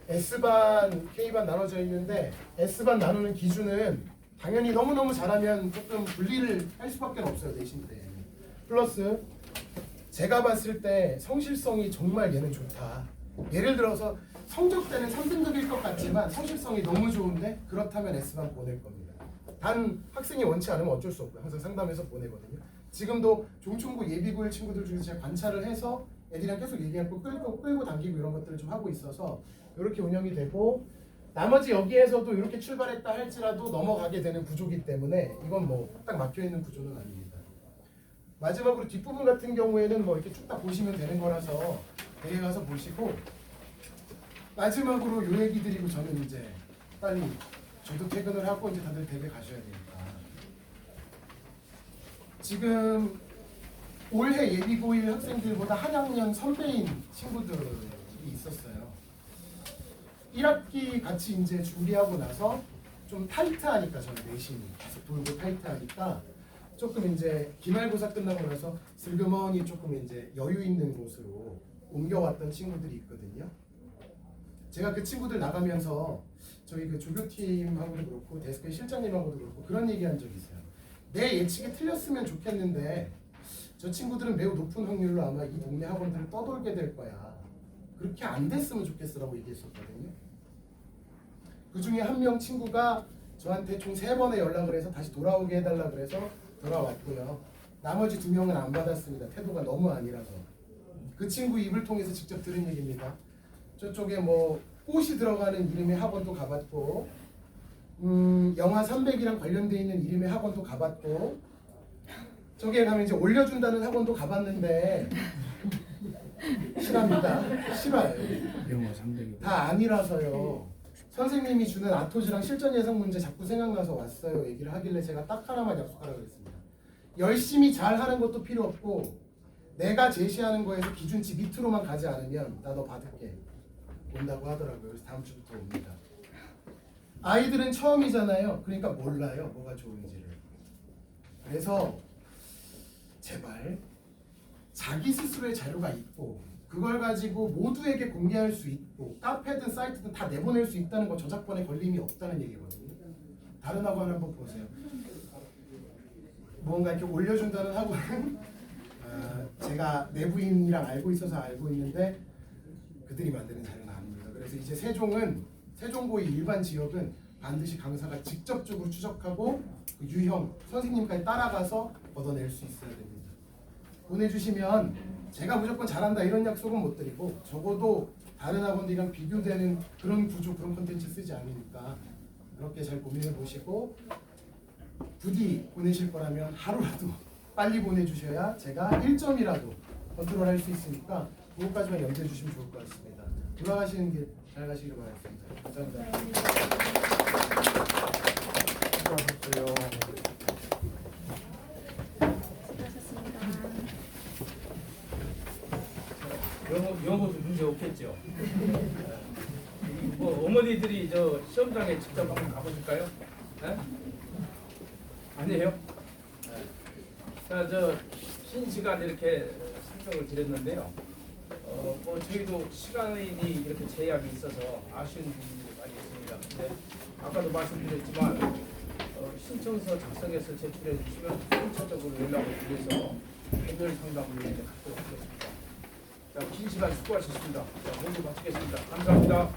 S반, K반 나눠져 있는데 S반 나누는 기준은 당연히 너무너무 잘하면 조금 분리를 할 수밖에 없어요. 내신 때. 플러스 제가 봤을 때 성실성이 정말 얘는 좋다. 예를 들어서 성적 때는 3등급일 것 같지만 성실성이 너무 좋은데 그렇다면 S반 보낼 겁니다. 단 학생이 원치 않으면 어쩔 수 없고요. 항상 상담해서 보내거든요. 지금도 종촌고 예비고일 친구들 중에서 제가 관찰을 해서 애들이랑 계속 얘기하고 끌고 당기고 이런 것들을 좀 하고 있어서 이렇게 운영이 되고, 나머지 여기에서도 이렇게 출발했다 할지라도 넘어가게 되는 구조기 때문에 이건 뭐 딱 막혀있는 구조는 아닙니다. 마지막으로 뒷부분 같은 경우에는 뭐 이렇게 쭉 다 보시면 되는 거라서 대회 가서 보시고, 마지막으로 요 얘기 드리고 저는 이제 빨리 저도 퇴근을 하고 이제 다들 대회 가셔야 되니까. 지금 올해 예비고일 학생들보다 한 학년 선배인 친구들이 있었어요. 1학기 같이 이제 준비하고 나서 좀 타이트하니까, 저는 내신이 계속 돌고 타이트하니까 조금 이제 기말고사 끝나고 나서 슬그머니 조금 이제 여유 있는 곳으로 옮겨왔던 친구들이 있거든요. 제가 그 친구들 나가면서 저희 그 조교팀하고도 그렇고 데스크 실장님하고도 그렇고 그런 얘기한 적이 있어요. 내 예측이 틀렸으면 좋겠는데 저 친구들은 매우 높은 확률로 아마 이 동네 학원들을 떠돌게 될 거야. 그렇게 안 됐으면 좋겠어라고 얘기했었거든요. 그 중에 한 명 친구가 저한테 총 3번의 연락을 해서 다시 돌아오게 해달라 그래서 돌아왔고요. 나머지 2명은 안 받았습니다. 태도가 너무 아니라서. 그 친구 입을 통해서 직접 들은 얘기입니다. 저쪽에 뭐 꽃이 들어가는 이름의 학원도 가봤고, 영하 300이랑 관련돼 있는 이름의 학원도 가봤고, 저기에 가면 이제 올려준다는 학원도 가봤는데 싫어합니다. 싫어요. 다 아니라서요. 선생님이 주는 아토즈랑 실전 예상 문제 자꾸 생각나서 왔어요 얘기를 하길래 제가 딱 하나만 약속하라고 그랬습니다. 열심히 잘하는 것도 필요 없고 내가 제시하는 거에서 기준치 밑으로만 가지 않으면 나 너 받을게 온다고 하더라고요. 그래서 다음 주부터 옵니다. 아이들은 처음이잖아요. 그러니까 몰라요 뭐가 좋은지를. 그래서 제발 자기 스스로의 자료가 있고 그걸 가지고 모두에게 공개할 수 있고 카페든 사이트든 다 내보낼 수 있다는 건 저작권에 걸림이 없다는 얘기거든요. 다른 학원 한번 보세요. 뭔가 이렇게 올려준다는 학원은 제가 내부인이랑 알고 있어서 알고 있는데 그들이 만드는 자료는 아닙니다. 그래서 이제 세종고의 일반 지역은 반드시 강사가 직접적으로 추적하고 그 유형 선생님까지 따라가서 걷어낼 수 있어야 됩니다. 보내주시면 제가 무조건 잘한다 이런 약속은 못 드리고 적어도 다른 학원들이랑 비교되는 그런 구조 그런 콘텐츠 쓰지 않으니까 그렇게 잘 고민해 보시고 부디 보내실 거라면 하루라도 빨리 보내주셔야 제가 1점이라도 컨트롤할 수 있으니까 그것까지만 염두해 주시면 좋을 것 같습니다. 돌아가시는 길 잘 가시길 바라겠습니다. 감사합니다. 수고하셨어요. 영어도 문제 없겠죠. 뭐 어머니들이 저 시험장에 직접 한번 가보실까요? 네? 아니에요? 네. 자, 저 긴 시간 이렇게 설명을 드렸는데요. 뭐 저희도 시간이 이렇게 제약이 있어서 아쉬운 부분들이 많이 있습니다. 근데 아까도 말씀드렸지만 신청서 작성해서 제출해 주시면 순차적으로 연락을 드려서 개별 상담을 이제 갖도록 하겠습니다. 자, 긴 시간 수고하셨습니다. 자, 모두 마치겠습니다. 감사합니다.